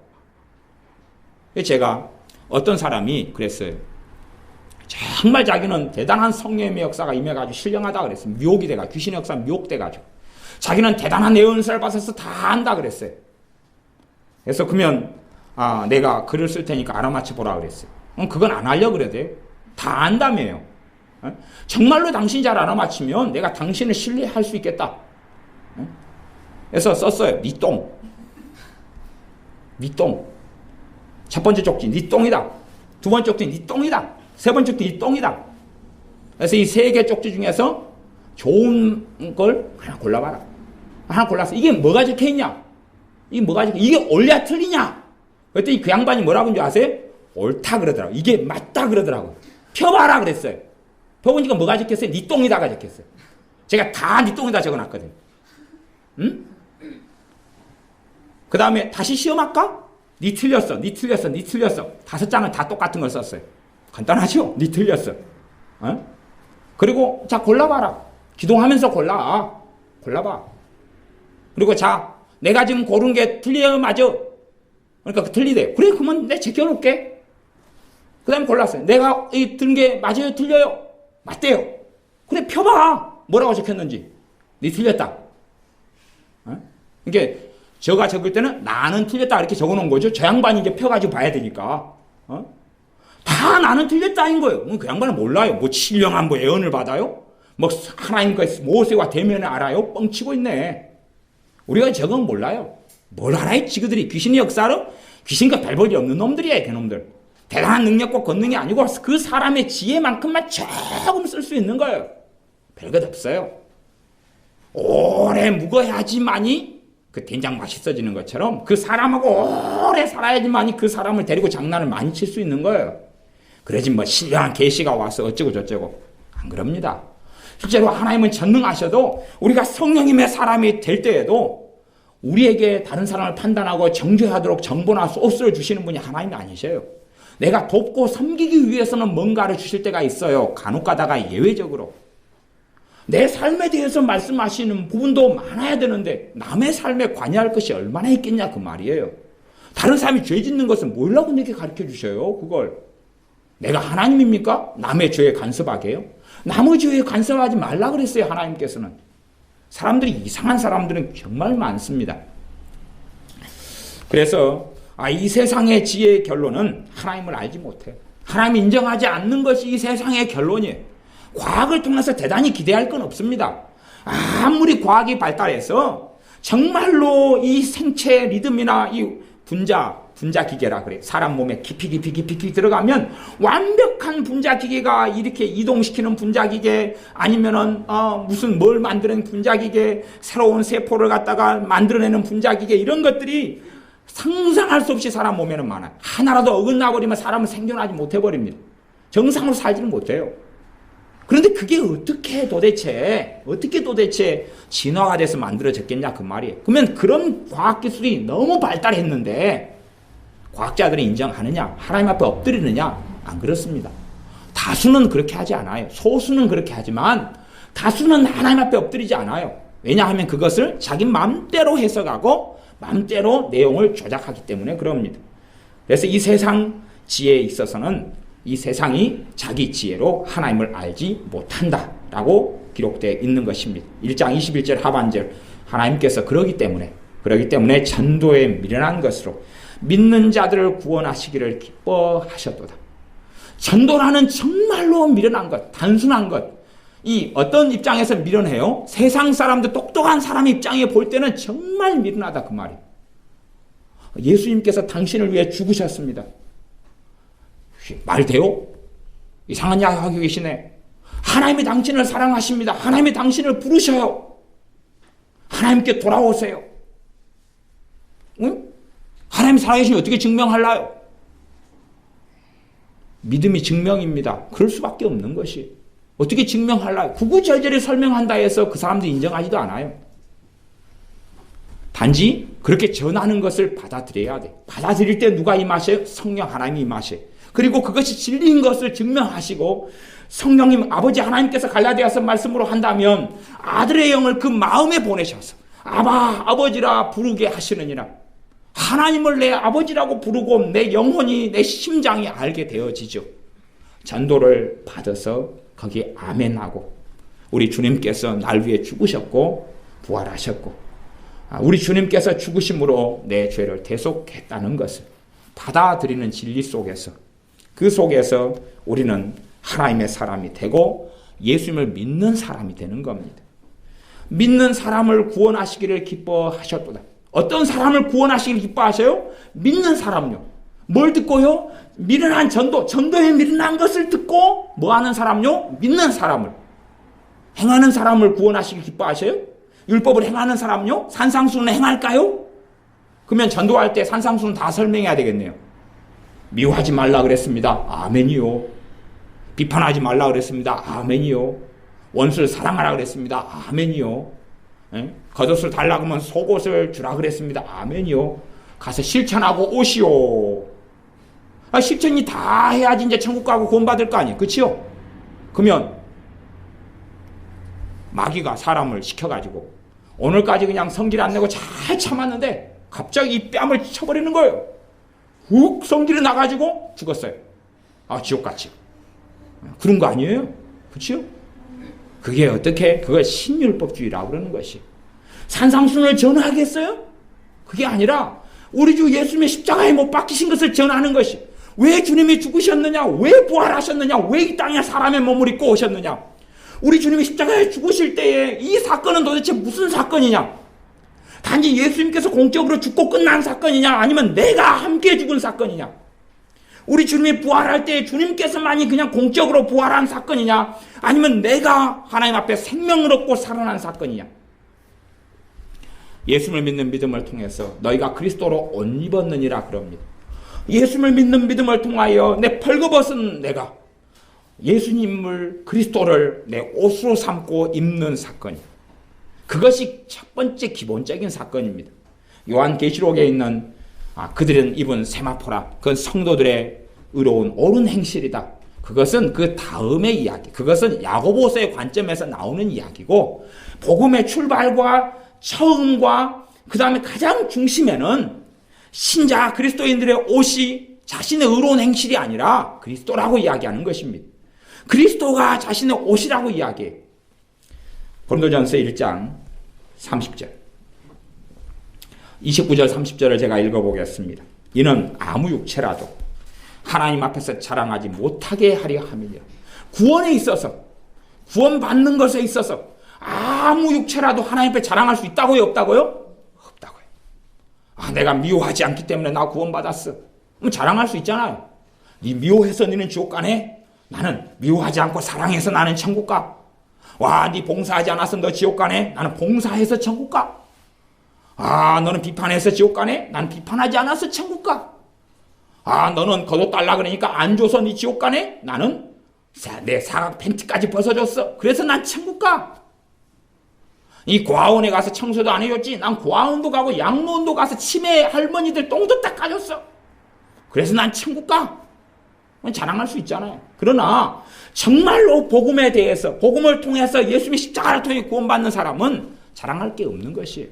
제가 어떤 사람이 그랬어요. 정말 자기는 대단한 성령의 역사가 임해가지고 신령하다 그랬어요. 미혹이 돼가지고 귀신의 역사 미혹돼가지고 자기는 대단한 예언서를 받아서 다 안다 그랬어요. 그래서 그러면 내가 글을 쓸 테니까 알아맞혀 보라 그랬어요. 그건 안 하려고 그래야 돼요. 다 안다며요. 정말로 당신이 잘 알아맞히면 내가 당신을 신뢰할 수 있겠다. 그래서 썼어요. 니 똥. 첫 번째 쪽지 니 똥이다. 두 번째 쪽지 니 똥이다. 세 번째 쪽지 니 똥이다. 그래서 이 세 개 쪽지 중에서 좋은 걸 하나 골라봐라. 하나 골랐어. 이게 뭐가 적혀있냐? 이게 옳냐 틀리냐? 그랬더니 그 양반이 뭐라고 한줄 아세요? 옳다 그러더라고. 이게 맞다 그러더라고. 펴봐라 그랬어요. 펴보니까 뭐가 적혔어요? 니 똥이다가 적혔어요. 제가 다 니 똥이다 적어놨거든요. 그 다음에 다시 시험할까? 니 틀렸어. 5장은 다 똑같은 걸 썼어요. 간단하죠? 니 틀렸어. 그리고 자 골라봐라. 기도하면서 골라봐. 그리고 자 내가 지금 고른 게 틀려요 맞아? 그러니까 틀리대. 그래 그러면 내가 제껴놓을게. 그 다음에 골랐어요. 내가 들은 게 맞아요 틀려요? 맞대요. 그래 펴봐. 뭐라고 적혔는지. 니 틀렸다. 이게 제가 적을 때는 나는 틀렸다 이렇게 적어놓은 거죠. 저 양반이 이제 펴가지고 봐야 되니까. 다 나는 틀렸다인 거예요. 그 양반은 몰라요. 신령한 예언을 받아요? 하나님과 모세와 대면을 알아요? 뻥치고 있네. 우리가 저건 몰라요. 뭘 알아요? 지그들이 귀신의 역사로? 귀신과 별 볼이 없는 놈들이에요. 그놈들. 대단한 능력과 권능이 아니고 그 사람의 지혜만큼만 조금 쓸 수 있는 거예요. 별것 없어요. 오래 묵어야지만이 그 된장 맛있어지는 것처럼 그 사람하고 오래 살아야지만이 그 사람을 데리고 장난을 많이 칠 수 있는 거예요. 그러지 신령한 계시가 와서 어쩌고 저쩌고 안 그럽니다. 실제로 하나님은 전능하셔도 우리가 성령님의 사람이 될 때에도 우리에게 다른 사람을 판단하고 정죄하도록 정보나 소스를 주시는 분이 하나님이 아니셔요. 내가 돕고 섬기기 위해서는 뭔가를 주실 때가 있어요. 간혹 가다가 예외적으로. 내 삶에 대해서 말씀하시는 부분도 많아야 되는데 남의 삶에 관여할 것이 얼마나 있겠냐 그 말이에요. 다른 사람이 죄 짓는 것은 뭐라고 내게 가르쳐 주셔요. 그걸. 내가 하나님입니까? 남의 죄에 간섭하게요? 남의 죄에 간섭하지 말라 그랬어요. 하나님께서는. 사람들이 이상한 사람들은 정말 많습니다. 그래서 이 세상의 지혜의 결론은 하나님을 알지 못해요. 하나님 인정하지 않는 것이 이 세상의 결론이에요. 과학을 통해서 대단히 기대할 건 없습니다. 아무리 과학이 발달해서 정말로 이 생체 리듬이나 이 분자 분자기계라 그래요. 사람 몸에 깊이 들어가면 완벽한 분자기계가 이렇게 이동시키는 분자기계, 아니면은 무슨 뭘 만드는 분자기계, 새로운 세포를 갖다가 만들어내는 분자기계, 이런 것들이 상상할 수 없이 사람 몸에는 많아요. 하나라도 어긋나버리면 사람은 생존하지 못해버립니다. 정상으로 살지는 못해요. 그런데 그게 어떻게 도대체 진화가 돼서 만들어졌겠냐 그 말이에요. 그러면 그런 과학기술이 너무 발달했는데 과학자들이 인정하느냐, 하나님 앞에 엎드리느냐? 안 그렇습니다. 다수는 그렇게 하지 않아요. 소수는 그렇게 하지만 다수는 하나님 앞에 엎드리지 않아요. 왜냐하면 그것을 자기 마음대로 해석하고 마음대로 내용을 조작하기 때문에 그럽니다. 그래서 이 세상 지혜에 있어서는 이 세상이 자기 지혜로 하나님을 알지 못한다라고 기록되어 있는 것입니다. 1장 21절 하반절, 하나님께서 그러기 때문에 전도에 미련한 것으로 믿는 자들을 구원하시기를 기뻐하셨도다. 전도라는 정말로 미련한 것, 단순한 것, 이 어떤 입장에서 미련해요? 세상 사람들, 똑똑한 사람 입장에 볼 때는 정말 미련하다 그 말이에요. 예수님께서 당신을 위해 죽으셨습니다. 말 돼요? 이상한 이야기 하고 계시네. 하나님이 당신을 사랑하십니다. 하나님이 당신을 부르셔요. 하나님께 돌아오세요. 응? 하나님이 살아계시면 어떻게 증명할까요? 믿음이 증명입니다. 그럴 수밖에 없는 것이. 어떻게 증명할까요? 구구절절히 설명한다 해서 그 사람들이 인정하지도 않아요. 단지 그렇게 전하는 것을 받아들여야 돼. 받아들일 때 누가 임하셔요? 성령 하나님이 임하셔요. 그리고 그것이 진리인 것을 증명하시고, 성령님 아버지 하나님께서 갈라디아서 말씀으로 한다면 아들의 영을 그 마음에 보내셔서 아바 아버지라 부르게 하시느니라. 하나님을 내 아버지라고 부르고 내 영혼이, 내 심장이 알게 되어지죠. 전도를 받아서 거기에 아멘하고, 우리 주님께서 날 위해 죽으셨고 부활하셨고 우리 주님께서 죽으심으로 내 죄를 대속했다는 것을 받아들이는 진리 속에서, 그 속에서 우리는 하나님의 사람이 되고 예수님을 믿는 사람이 되는 겁니다. 믿는 사람을 구원하시기를 기뻐하셨도다. 어떤 사람을 구원하시기를 기뻐하셔요? 믿는 사람요. 뭘 듣고요? 미련한 전도에 미련한 것을 듣고 뭐 하는 사람요? 믿는 사람을. 행하는 사람을 구원하시기를 기뻐하셔요? 율법을 행하는 사람요? 산상수훈을 행할까요? 그러면 전도할 때 산상수훈 다 설명해야 되겠네요. 미워하지 말라 그랬습니다. 아멘이요. 비판하지 말라 그랬습니다. 아멘이요. 원수를 사랑하라 그랬습니다. 아멘이요. 겉옷을 달라 그러면 속옷을 주라 그랬습니다. 아멘이요. 가서 실천하고 오시오. 실천이 다 해야지 이제 천국 가고 구원 받을 거 아니에요. 그치요? 그러면 마귀가 사람을 시켜가지고 오늘까지 그냥 성질 안 내고 잘 참았는데 갑자기 이 뺨을 쳐버리는 거예요. 훅 성질이 나가지고 죽었어요. 지옥같이. 그런 거 아니에요? 그치요? 그게 어떻게? 그걸 신율법주의라고 그러는 것이. 산상수훈을 전하겠어요? 그게 아니라 우리 주 예수님의 십자가에 못 박히신 것을 전하는 것이. 왜 주님이 죽으셨느냐? 왜 부활하셨느냐? 왜 이 땅에 사람의 몸을 입고 오셨느냐? 우리 주님이 십자가에 죽으실 때에 이 사건은 도대체 무슨 사건이냐? 단지 예수님께서 공적으로 죽고 끝난 사건이냐? 아니면 내가 함께 죽은 사건이냐? 우리 주님이 부활할 때 주님께서만이 그냥 공적으로 부활한 사건이냐? 아니면 내가 하나님 앞에 생명을 얻고 살아난 사건이냐? 예수님을 믿는 믿음을 통해서 너희가 그리스도로 옷 입었느니라 그럽니다. 예수님을 믿는 믿음을 통하여 내 벌거벗은 내가 예수님을, 그리스도를 내 옷으로 삼고 입는 사건이에요. 그것이 첫 번째 기본적인 사건입니다. 요한계시록에 있는 그들은 입은 세마포라, 그건 성도들의 의로운 옳은 행실이다. 그것은 그 다음의 이야기, 그것은 야고보서의 관점에서 나오는 이야기고, 복음의 출발과 처음과 그 다음에 가장 중심에는 신자 그리스도인들의 옷이 자신의 의로운 행실이 아니라 그리스도라고 이야기하는 것입니다. 그리스도가 자신의 옷이라고 이야기해요. 고린도전서 1장 30절 29절 30절을 제가 읽어보겠습니다. 이는 아무 육체라도 하나님 앞에서 자랑하지 못하게 하려 함이니라. 구원에 있어서, 구원받는 것에 있어서 아무 육체라도 하나님 앞에 자랑할 수 있다고요? 없다고요? 없다고요. 내가 미워하지 않기 때문에 나 구원받았어. 그럼 자랑할 수 있잖아요. 네 미워해서 너는 지옥 가네? 나는 미워하지 않고 사랑해서 나는 천국 가. 네 봉사하지 않아서 너 지옥 가네? 나는 봉사해서 천국 가. 너는 비판해서 지옥 가네? 나는 비판하지 않아서 천국 가. 너는 겉옷 달라 그러니까 안 줘서 네 지옥 가네? 나는 내 사각 팬티까지 벗어줬어. 그래서 난 천국 가. 이 고아원에 가서 청소도 안 해줬지. 난 고아원도 가고 양로원도 가서 치매 할머니들 똥도 닦아줬어. 그래서 난 천국 가. 자랑할 수 있잖아요. 그러나 정말로 복음에 대해서, 복음을 통해서 예수님의 십자가를 통해 구원받는 사람은 자랑할 게 없는 것이에요.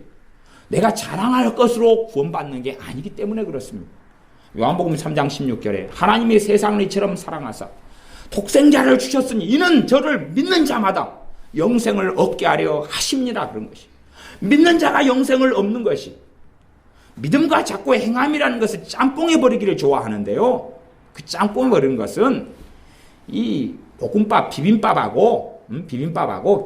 내가 자랑할 것으로 구원받는 게 아니기 때문에 그렇습니다. 요한복음 3장 16절에 하나님이 세상을 이처럼 사랑하사 독생자를 주셨으니 이는 저를 믿는 자마다 영생을 얻게 하려 하십니다. 그런 것이. 믿는 자가 영생을 얻는 것이. 믿음과 자꾸 행함이라는 것을 짬뽕해 버리기를 좋아하는데요. 그 짬뽕해 버리는 것은 이 볶음밥, 비빔밥하고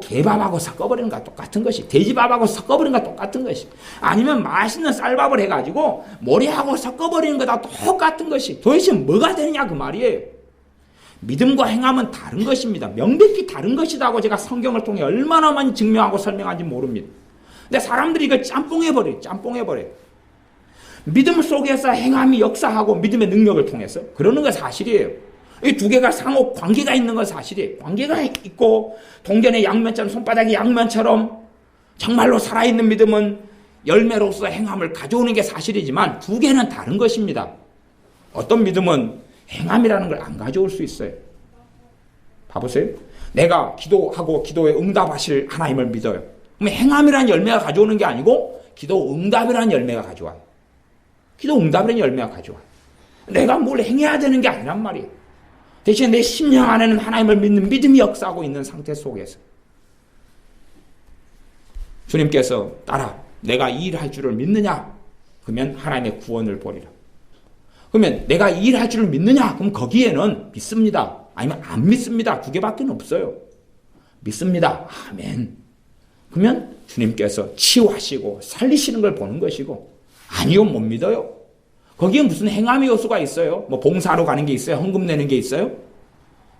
개밥하고 섞어버리는 것과 똑같은 것이. 돼지밥하고 섞어버리는 것과 똑같은 것이. 아니면 맛있는 쌀밥을 해가지고 모래하고 섞어버리는 것과 똑같은 것이. 도대체 뭐가 되느냐 그 말이에요. 믿음과 행함은 다른 것입니다. 명백히 다른 것이라고 제가 성경을 통해 얼마나 많이 증명하고 설명한지 모릅니다. 근데 사람들이 이걸 짬뽕해버려요. 믿음 속에서 행함이 역사하고 믿음의 능력을 통해서 그러는 건 사실이에요. 이 두 개가 상호 관계가 있는 건 사실이에요. 관계가 있고 동전의 양면처럼, 손바닥의 양면처럼 정말로 살아있는 믿음은 열매로서 행함을 가져오는 게 사실이지만 두 개는 다른 것입니다. 어떤 믿음은 행함이라는 걸 안 가져올 수 있어요. 봐보세요. 내가 기도하고 기도에 응답하실 하나님을 믿어요. 그럼 행함이라는 열매가 가져오는 게 아니고 기도 응답이라는 열매가 가져와요. 기도 응답이라는 열매가 가져와요. 내가 뭘 행해야 되는 게 아니란 말이에요. 대신 내 심령 안에는 하나님을 믿는 믿음이 역사하고 있는 상태 속에서 주님께서 따라 내가 이 일할 줄을 믿느냐? 그러면 하나님의 구원을 보리라. 그러면 내가 이 일할 줄을 믿느냐? 그럼 거기에는 믿습니다. 아니면 안 믿습니다. 두 개밖에 없어요. 믿습니다. 아멘. 그러면 주님께서 치유하시고 살리시는 걸 보는 것이고, 아니요 못 믿어요. 거기에 무슨 행함의 요소가 있어요? 뭐 봉사하러 가는 게 있어요? 헌금 내는 게 있어요?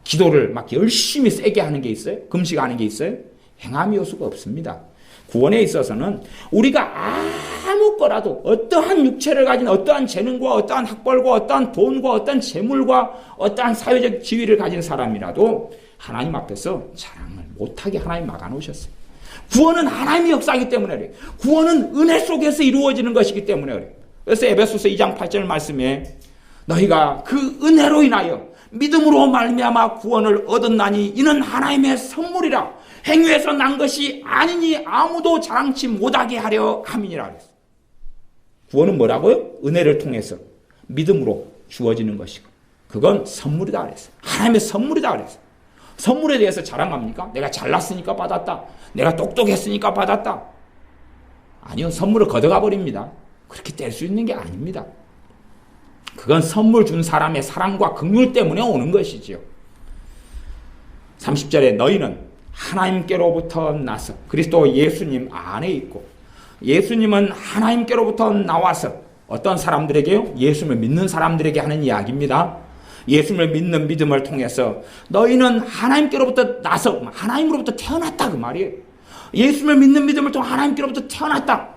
기도를 막 열심히 세게 하는 게 있어요? 금식하는 게 있어요? 행함의 요소가 없습니다. 구원에 있어서는 우리가 아무 거라도 어떠한 육체를 가진 어떠한 재능과 어떠한 학벌과 어떠한 돈과 어떠한 재물과 어떠한 사회적 지위를 가진 사람이라도 하나님 앞에서 자랑을 못하게 하나님 막아놓으셨어요. 구원은 하나님의 역사이기 때문에 그래요. 구원은 은혜 속에서 이루어지는 것이기 때문에 그래요. 그래서 에베소서 2장 8절 말씀에 너희가 그 은혜로 인하여 믿음으로 말미암아 구원을 얻었나니 이는 하나님의 선물이라 행위에서 난 것이 아니니 아무도 자랑치 못하게 하려 함이니라 그랬어요. 구원은 뭐라고요? 은혜를 통해서 믿음으로 주어지는 것이고 그건 선물이다 그랬어요. 하나님의 선물이다 그랬어요. 선물에 대해서 자랑합니까? 내가 잘났으니까 받았다. 내가 똑똑했으니까 받았다. 아니요. 선물을 걷어가 버립니다. 그렇게 될 수 있는 게 아닙니다. 그건 선물 준 사람의 사랑과 긍휼 때문에 오는 것이지요. 30절에 너희는 하나님께로부터 나서 그리스도 예수님 안에 있고 예수님은 하나님께로부터 나와서 어떤 사람들에게요? 예수님을 믿는 사람들에게 하는 이야기입니다. 예수님을 믿는 믿음을 통해서 너희는 하나님께로부터 나서 하나님으로부터 태어났다 그 말이에요. 예수님을 믿는 믿음을 통해 하나님께로부터 태어났다.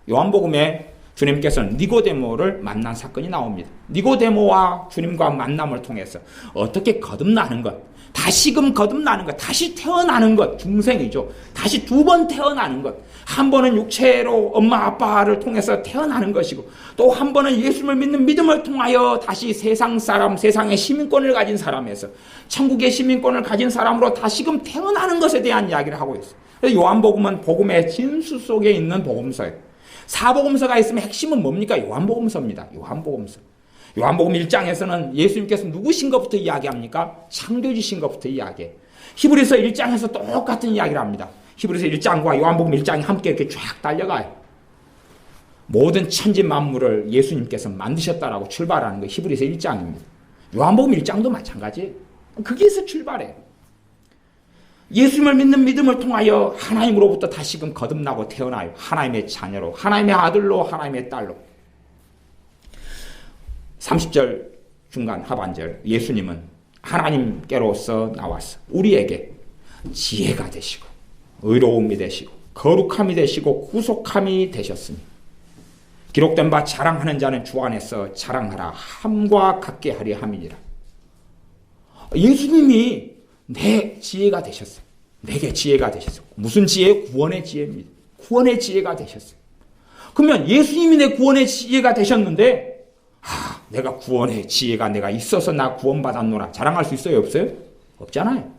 요한복음에 주님께서는 니고데모를 만난 사건이 나옵니다. 니고데모와 주님과 만남을 통해서 어떻게 거듭나는 것, 다시금 거듭나는 것, 다시 태어나는 것, 중생이죠. 다시 두 번 태어나는 것. 한 번은 육체로 엄마 아빠를 통해서 태어나는 것이고 또 한 번은 예수님을 믿는 믿음을 통하여 다시 세상 사람, 세상의 시민권을 가진 사람에서 천국의 시민권을 가진 사람으로 다시금 태어나는 것에 대한 이야기를 하고 있어요. 그래서 요한복음은 복음의 진수 속에 있는 복음서예요. 사복음서가 있으면 핵심은 뭡니까? 요한복음서입니다. 요한복음서. 요한복음 1장에서는 예수님께서 누구신 것부터 이야기합니까? 창조주신 것부터 이야기해요. 히브리서 1장에서 똑같은 이야기를 합니다. 히브리서 1장과 요한복음 1장이 함께 이렇게 쫙 달려가요. 모든 천지 만물을 예수님께서 만드셨다라고 출발하는 게 히브리서 1장입니다. 요한복음 1장도 마찬가지예요. 거기에서 출발해요. 예수님을 믿는 믿음을 통하여 하나님으로부터 다시금 거듭나고 태어나요. 하나님의 자녀로, 하나님의 아들로, 하나님의 딸로. 30절 중간 하반절 예수님은 하나님께로서 나왔어. 우리에게 지혜가 되시고 의로움이 되시고 거룩함이 되시고 구속함이 되셨으니 기록된 바 자랑하는 자는 주 안에서 자랑하라 함과 같게 하려 함이니라. 예수님이 내 지혜가 되셨어요. 내게 지혜가 되셨어요. 무슨 지혜? 구원의 지혜입니다. 구원의 지혜가 되셨어요. 그러면 예수님이 내 구원의 지혜가 되셨는데 내가 구원의 지혜가 내가 있어서 나 구원받았노라 자랑할 수 있어요? 없어요? 없잖아요.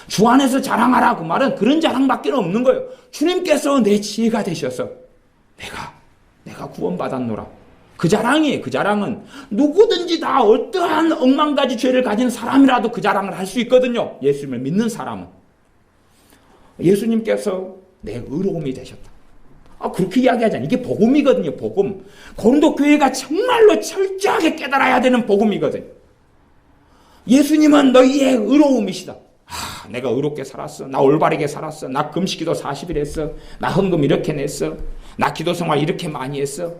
주 안에서 자랑하라 그 말은 그런 자랑밖에 없는 거예요. 주님께서 내 지혜가 되셔서 내가 구원받았노라. 그 자랑이에요. 그 자랑은 누구든지 다 어떠한 억만가지 죄를 가진 사람이라도 그 자랑을 할 수 있거든요. 예수님을 믿는 사람은. 예수님께서 내 의로움이 되셨다. 그렇게 이야기하잖아요. 이게 복음이거든요. 복음. 고린도 교회가 정말로 철저하게 깨달아야 되는 복음이거든요. 예수님은 너희의 의로움이시다. 내가 의롭게 살았어. 나 올바르게 살았어. 나 금식기도 40일 했어. 나 헌금 이렇게 냈어. 나 기도 생활 이렇게 많이 했어.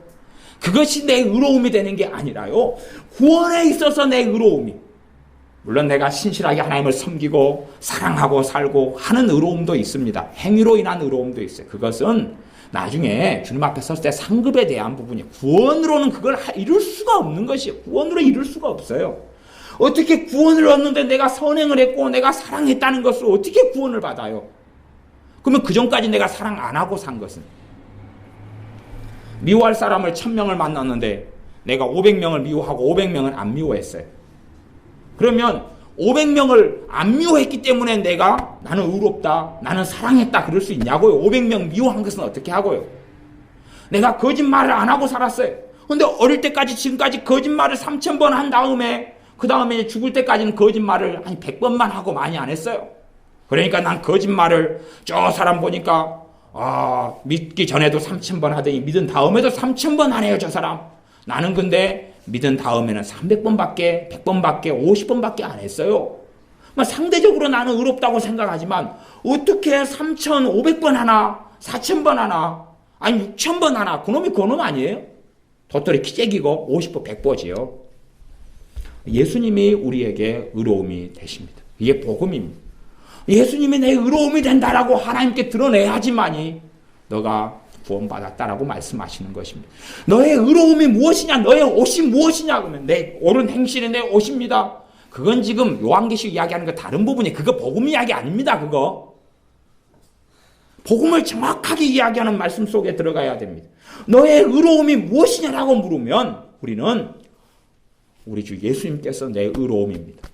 그것이 내 의로움이 되는 게 아니라요. 구원에 있어서 내 의로움이. 물론 내가 신실하게 하나님을 섬기고 사랑하고 살고 하는 의로움도 있습니다. 행위로 인한 의로움도 있어요. 그것은 나중에 주님 앞에 섰을 때 상급에 대한 부분이에요. 구원으로는 그걸 이룰 수가 없는 것이에요. 구원으로 이룰 수가 없어요. 어떻게 구원을 얻는데 내가 선행을 했고 내가 사랑했다는 것으로 어떻게 구원을 받아요? 그러면 그 전까지 내가 사랑 안 하고 산 것은? 미워할 사람을 1000명을 만났는데 내가 500명을 미워하고 500명은 안 미워했어요. 그러면 500명을 안 미워했기 때문에 나는 의롭다, 나는 사랑했다 그럴 수 있냐고요. 500명 미워한 것은 어떻게 하고요? 내가 거짓말을 안 하고 살았어요. 근데 어릴 때까지 지금까지 거짓말을 3000번 한 다음에 그 다음에 죽을 때까지는 거짓말을 한 100번만 하고 많이 안 했어요. 그러니까 난 거짓말을 저 사람 보니까 믿기 전에도 3000번 하더니 믿은 다음에도 3000번 하네요 저 사람. 나는 근데 믿은 다음에는 300번밖에 100번밖에 50번밖에 안 했어요. 상대적으로 나는 의롭다고 생각하지만 어떻게 3500번 하나 4000번 하나 아니 6000번 하나 그놈이 그놈 아니에요? 도토리 키재기고 50보 100보지요. 예수님이 우리에게 의로움이 되십니다. 이게 복음입니다. 예수님이 내 의로움이 된다라고 하나님께 드러내야지만이 너가 구원받았다라고 말씀하시는 것입니다. 너의 의로움이 무엇이냐? 너의 옷이 무엇이냐? 그러면 내 옳은 행실이 내 옷입니다. 그건 지금 요한계시록 이야기하는 거 다른 부분이 그거 복음 이야기 아닙니다. 그거. 복음을 정확하게 이야기하는 말씀 속에 들어가야 됩니다. 너의 의로움이 무엇이냐라고 물으면 우리는 우리 주 예수님께서 내 의로움입니다.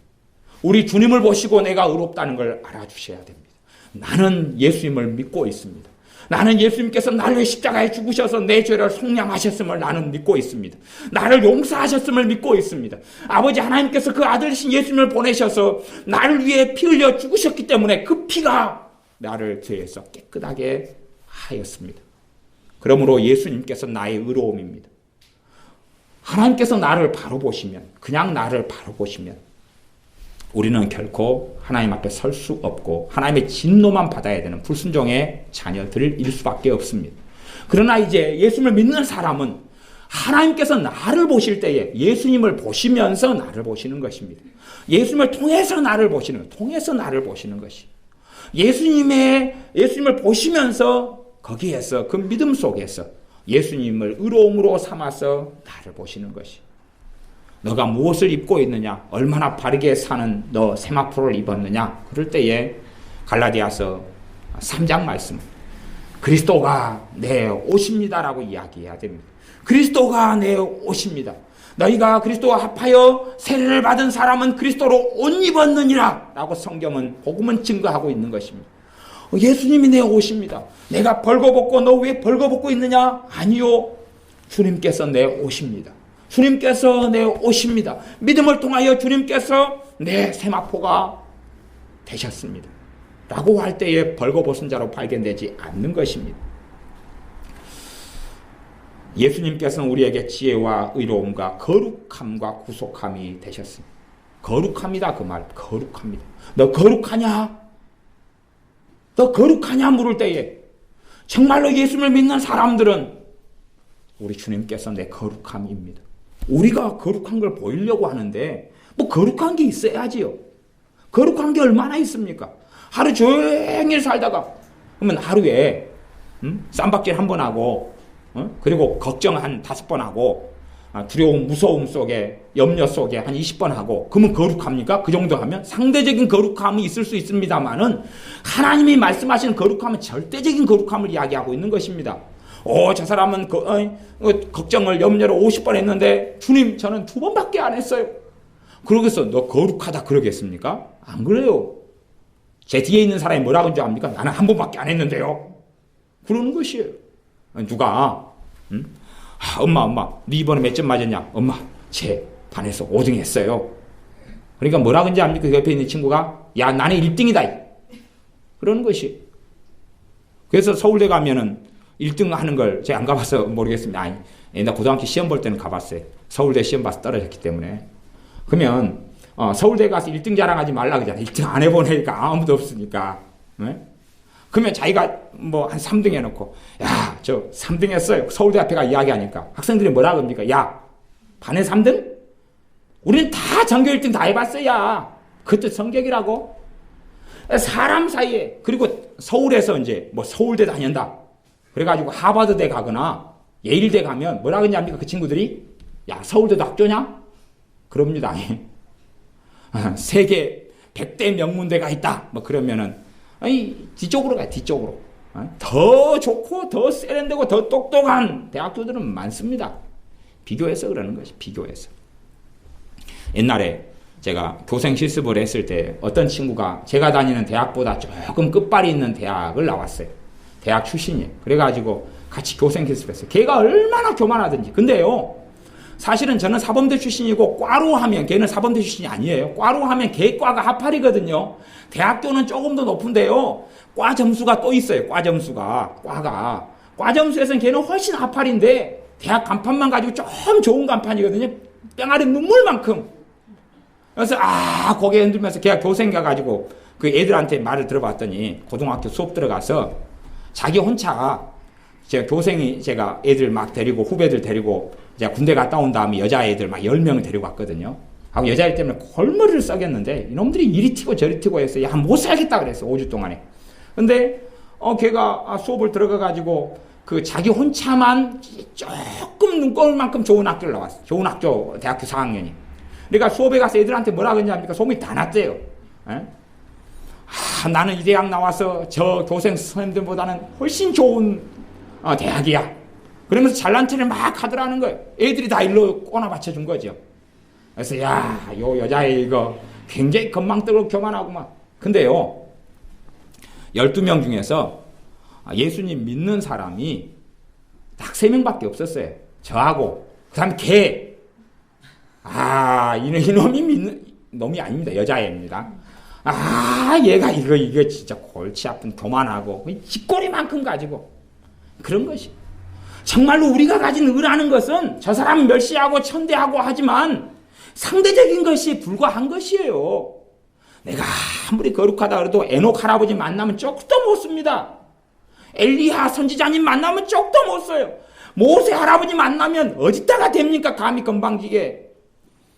우리 주님을 보시고 내가 의롭다는 걸 알아주셔야 됩니다. 나는 예수님을 믿고 있습니다. 나는 예수님께서 나를 위해 십자가에 죽으셔서 내 죄를 속량하셨음을 나는 믿고 있습니다. 나를 용서하셨음을 믿고 있습니다. 아버지 하나님께서 그 아들이신 예수님을 보내셔서 나를 위해 피 흘려 죽으셨기 때문에 그 피가 나를 죄에서 깨끗하게 하였습니다. 그러므로 예수님께서 나의 의로움입니다. 하나님께서 나를 바로 보시면 그냥 나를 바로 보시면 우리는 결코 하나님 앞에 설 수 없고 하나님의 진노만 받아야 되는 불순종의 자녀들일 수밖에 없습니다. 그러나 이제 예수님을 믿는 사람은 하나님께서 나를 보실 때에 예수님을 보시면서 나를 보시는 것입니다. 예수님을 통해서 나를 보시는 것이. 예수님을 보시면서 거기에서 그 믿음 속에서 예수님을 의로움으로 삼아서 나를 보시는 것이. 너가 무엇을 입고 있느냐? 얼마나 바르게 사는 너 세마포를 입었느냐? 그럴 때에 갈라디아서 3장 말씀. 그리스도가 내 옷입니다라고 이야기해야 됩니다. 그리스도가 내 옷입니다. 너희가 그리스도와 합하여 세례를 받은 사람은 그리스도로 옷 입었느니라 라고 성경은 복음은 증거하고 있는 것입니다. 예수님이 내 옷입니다. 내가 벌거벗고 너 왜 벌거벗고 있느냐? 아니요. 주님께서 내 옷입니다. 주님께서 내 옷입니다. 믿음을 통하여 주님께서 내 세마포가 되셨습니다. 라고 할 때에 벌거벗은 자로 발견되지 않는 것입니다. 예수님께서는 우리에게 지혜와 의로움과 거룩함과 구속함이 되셨습니다. 거룩합니다. 그 말 거룩합니다. 너 거룩하냐? 너 거룩하냐 물을 때에 정말로 예수님을 믿는 사람들은 우리 주님께서 내 거룩함입니다. 우리가 거룩한 걸 보이려고 하는데 뭐 거룩한 게 있어야지요. 거룩한 게 얼마나 있습니까? 하루 종일 살다가 그러면 하루에 쌈박질 한 번 하고 그리고 걱정 한 5번 하고 두려움, 무서움 속에 염려 속에 한 20번 하고 그러면 거룩합니까? 그 정도 하면 상대적인 거룩함이 있을 수 있습니다만은 하나님이 말씀하시는 거룩함은 절대적인 거룩함을 이야기하고 있는 것입니다. 저 사람은 걱정을 염려를 50번 했는데 주님 저는 2번밖에 안 했어요. 그러겠어 너 거룩하다 그러겠습니까? 안 그래요. 제 뒤에 있는 사람이 뭐라고 하는지 압니까? 나는 1번밖에 안 했는데요. 그러는 것이에요. 누가 엄마 네 이번에 몇 점 맞았냐? 엄마 제 반에서 5등 했어요. 그러니까 뭐라고 하는지 압니까? 그 옆에 있는 친구가 야 나는 1등이다 그러는 것이. 그래서 서울대 가면은 1등 하는 걸 제가 안 가봐서 모르겠습니다. 아니, 나 고등학교 시험 볼 때는 가봤어요. 서울대 시험 봐서 떨어졌기 때문에. 그러면 서울대 가서 1등 자랑하지 말라 그러잖아. 1등 안 해본 애니까 아무도 없으니까. 네? 그러면 자기가 뭐 한 3등 해놓고 야, 저 3등 했어요. 서울대 앞에가 이야기하니까 학생들이 뭐라 그럽니까? 야, 반에 3등? 우리는 다 전교 1등 다 해봤어야. 그것도 성격이라고? 사람 사이에. 그리고 서울에서 이제 뭐 서울대 다닌다. 그래가지고 하버드대 가거나 예일대 가면 뭐라 그러냐 합니까? 그 친구들이 야, 서울대도 학교냐? 그럽니다. 세계 100대 명문대가 있다. 뭐 그러면은 뒤쪽으로 가요. 뒤쪽으로. 더 좋고 더 세련되고 더 똑똑한 대학교들은 많습니다. 비교해서 그러는 것이 비교해서. 옛날에 제가 교생 실습을 했을 때 어떤 친구가 제가 다니는 대학보다 조금 끝발이 있는 대학을 나왔어요. 대학 출신이에요. 그래가지고 같이 교생 실습했어요. 걔가 얼마나 교만하든지. 근데요, 사실은 저는 사범대 출신이고 과로 하면 걔는 사범대 출신이 아니에요. 과로 하면 걔 과가 하팔이거든요. 대학교는 조금 더 높은데요. 과 점수가 또 있어요. 과 점수가. 과 점수에서는 걔는 훨씬 하팔인데 대학 간판만 가지고 좀 좋은 간판이거든요. 뺑아리 눈물만큼. 그래서 고개 흔들면서 걔가 교생 가가지고 그 애들한테 말을 들어봤더니 고등학교 수업 들어가서 자기 혼자 제가 애들 막 데리고 후배들 데리고 제가 군대 갔다 온 다음에 여자애들 막 10명을 데리고 왔거든요. 하고 여자애 때문에 골머리를 썩였는데 이놈들이 이리 튀고 저리 튀고 해서 야, 못 살겠다 그랬어. 5주 동안에. 근데 걔가 수업을 들어가가지고 그 자기 혼자만 조금 눈꺼울만큼 좋은 학교를 나왔어. 좋은 학교 대학교 4학년이. 그러니까 수업에 가서 애들한테 뭐라 그러냐니까 소문이 다 났대요. 나는 이 대학 나와서 저 교생 선생님들보다는 훨씬 좋은 대학이야. 그러면서 잘난 체를 막 하더라는 거예요. 애들이 다 일로 꼬나 맞춰준 거죠. 그래서 야, 요 여자애 이거 굉장히 건망뜨고 교만하구만. 근데요, 12명 중에서 예수님 믿는 사람이 딱 3명밖에 없었어요. 저하고 그 다음에 걔. 이놈이 믿는 놈이 아닙니다. 여자애입니다. 얘가 이거 진짜 골치 아픈 교만하고 쥐꼬리만큼 가지고 그런 것이. 정말로 우리가 가진 의라는 것은 저 사람 멸시하고 천대하고 하지만 상대적인 것이 불과한 것이에요. 내가 아무리 거룩하다 그래도 에녹 할아버지 만나면 쪽도 못 씁니다. 엘리야 선지자님 만나면 쪽도 못 써요. 모세 할아버지 만나면 어디다가 됩니까? 감히 건방지게.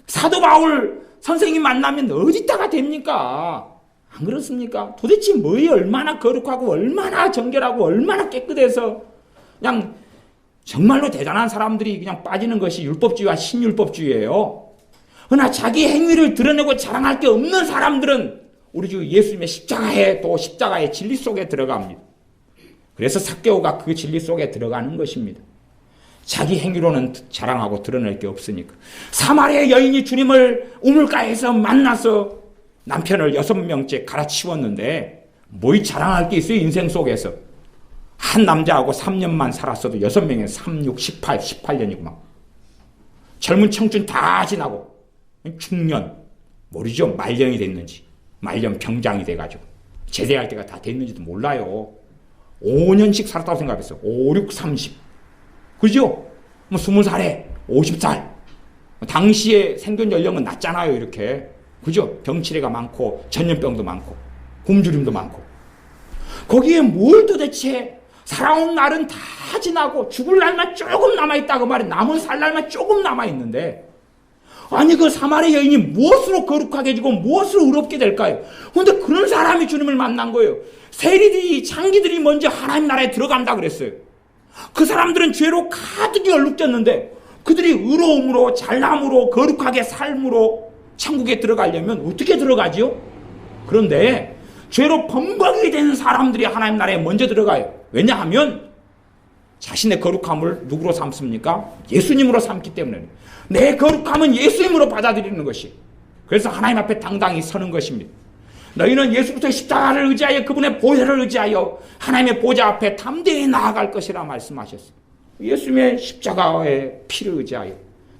사도 바울 선생님 만나면 어디다가 됩니까? 안 그렇습니까? 도대체 뭐에 얼마나 거룩하고 얼마나 정결하고 얼마나 깨끗해서 그냥 정말로 대단한 사람들이 그냥 빠지는 것이 율법주의와 신율법주의예요. 그러나 자기 행위를 드러내고 자랑할 게 없는 사람들은 우리 주 예수님의 십자가의 진리 속에 들어갑니다. 그래서 삭개오가 그 진리 속에 들어가는 것입니다. 자기 행위로는 자랑하고 드러낼 게 없으니까. 사마리아 여인이 주님을 우물가에서 만나서 남편을 6명째 갈아치웠는데 뭐 자랑할 게 있어요? 인생 속에서. 한 남자하고 3년만 살았어도 6명에 3, 6, 18년이구만. 젊은 청춘 다 지나고 중년, 모르죠? 말년이 됐는지, 말년 병장이 돼가지고 제대할 때가 다 됐는지도 몰라요. 5년씩 살았다고 생각했어. 5, 6, 30. 그죠? 뭐 20살에 50살. 당시에 생존 연령은 낮잖아요, 이렇게. 그죠? 병치레가 많고, 전염병도 많고, 굶주림도 많고. 거기에 뭘 도대체 살아온 날은 다 지나고 죽을 날만 조금 남아있다 그 말은 남은 살 날만 조금 남아있는데 아니 그 사마리아 여인이 무엇으로 거룩하게 지고 무엇으로 의롭게 될까요? 그런데 그런 사람이 주님을 만난 거예요. 세리들이 장기들이 먼저 하나님 나라에 들어간다 그랬어요. 그 사람들은 죄로 가득히 얼룩졌는데 그들이 의로움으로 잘남으로 거룩하게 삶으로 천국에 들어가려면 어떻게 들어가지요? 그런데 죄로 범벅이 된 사람들이 하나님 나라에 먼저 들어가요. 왜냐하면 자신의 거룩함을 누구로 삼습니까? 예수님으로 삼기 때문에. 내 거룩함은 예수님으로 받아들이는 것이. 그래서 하나님 앞에 당당히 서는 것입니다. 너희는 예수부터 십자가를 의지하여 그분의 보혈을 의지하여 하나님의 보좌 앞에 담대히 나아갈 것이라 말씀하셨어요. 예수님의 십자가의 피를 의지하여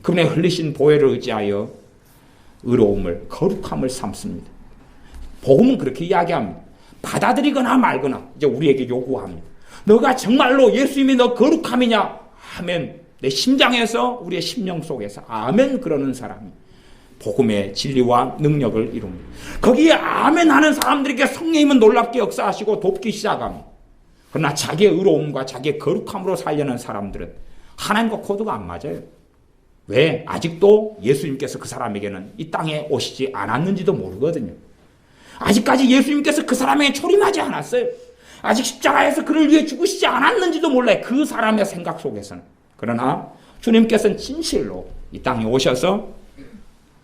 그분의 흘리신 보혈을 의지하여 의로움을 거룩함을 삼습니다. 복음은 그렇게 이야기합니다. 받아들이거나 말거나 이제 우리에게 요구합니다. 너가 정말로 예수님이 너 거룩함이냐 하면 내 심장에서 우리의 심령 속에서 아멘 그러는 사람이 복음의 진리와 능력을 이룹니다. 거기에 아멘 하는 사람들에게 성령님은 놀랍게 역사하시고 돕기 시작합니다. 그러나 자기의 의로움과 자기의 거룩함으로 살려는 사람들은 하나님과 코드가 안 맞아요. 왜? 아직도 예수님께서 그 사람에게는 이 땅에 오시지 않았는지도 모르거든요. 아직까지 예수님께서 그 사람에게 초림하지 않았어요. 아직 십자가에서 그를 위해 죽으시지 않았는지도 몰라요. 그 사람의 생각 속에서는. 그러나 주님께서는 진실로 이 땅에 오셔서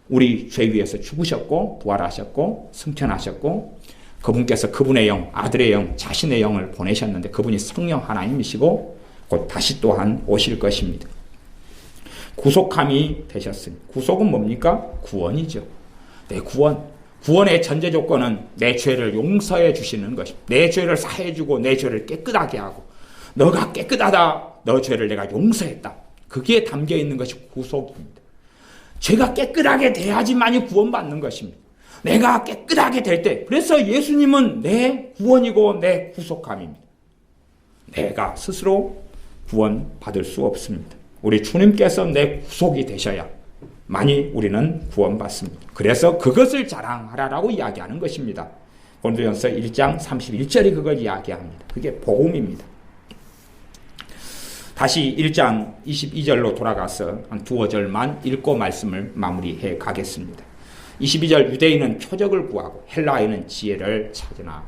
우리 죄 위에서 죽으셨고 부활하셨고 승천하셨고 그분께서 그분의 영, 아들의 영, 자신의 영을 보내셨는데 그분이 성령 하나님이시고 곧 다시 또한 오실 것입니다. 구속함이 되셨으니 구속은 뭡니까? 구원이죠. 내 구원의 전제 조건은 내 죄를 용서해 주시는 것입니다. 내 죄를 사해 주고 내 죄를 깨끗하게 하고 너가 깨끗하다. 너 죄를 내가 용서했다. 그게 담겨 있는 것이 구속입니다. 죄가 깨끗하게 돼야지만이 구원받는 것입니다. 내가 깨끗하게 될 때 그래서 예수님은 내 구원이고 내 구속함입니다. 내가 스스로 구원받을 수 없습니다. 우리 주님께서 내 구속이 되셔야 만이 우리는 구원받습니다. 그래서 그것을 자랑하라라고 이야기하는 것입니다. 고린도전서 1장 31절이 그걸 이야기합니다. 그게 복음입니다. 다시 1장 22절로 돌아가서 한 두어 절만 읽고 말씀을 마무리해 가겠습니다. 22절 유대인은 표적을 구하고 헬라인은 지혜를 찾으나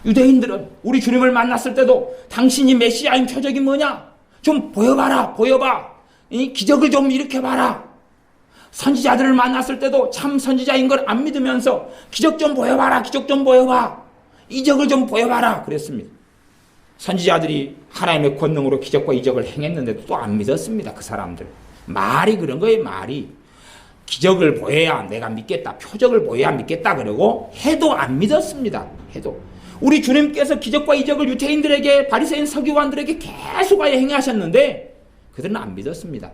유대인들은 우리 주님을 만났을 때도 당신이 메시아인 표적이 뭐냐? 좀 보여봐라 보여봐. 이 기적을 좀 일으켜봐라. 선지자들을 만났을 때도 참 선지자인 걸 안 믿으면서 기적 좀 보여봐라 기적 좀 보여봐. 이적을 좀 보여봐라 그랬습니다. 선지자들이 하나님의 권능으로 기적과 이적을 행했는데도 또 안 믿었습니다. 그 사람들. 말이 그런 거예요. 말이. 기적을 보여야 내가 믿겠다. 표적을 보여야 믿겠다. 그러고 해도 안 믿었습니다. 해도. 우리 주님께서 기적과 이적을 유대인들에게 바리새인 서기관들에게 계속하여 행하셨는데 그들은 안 믿었습니다.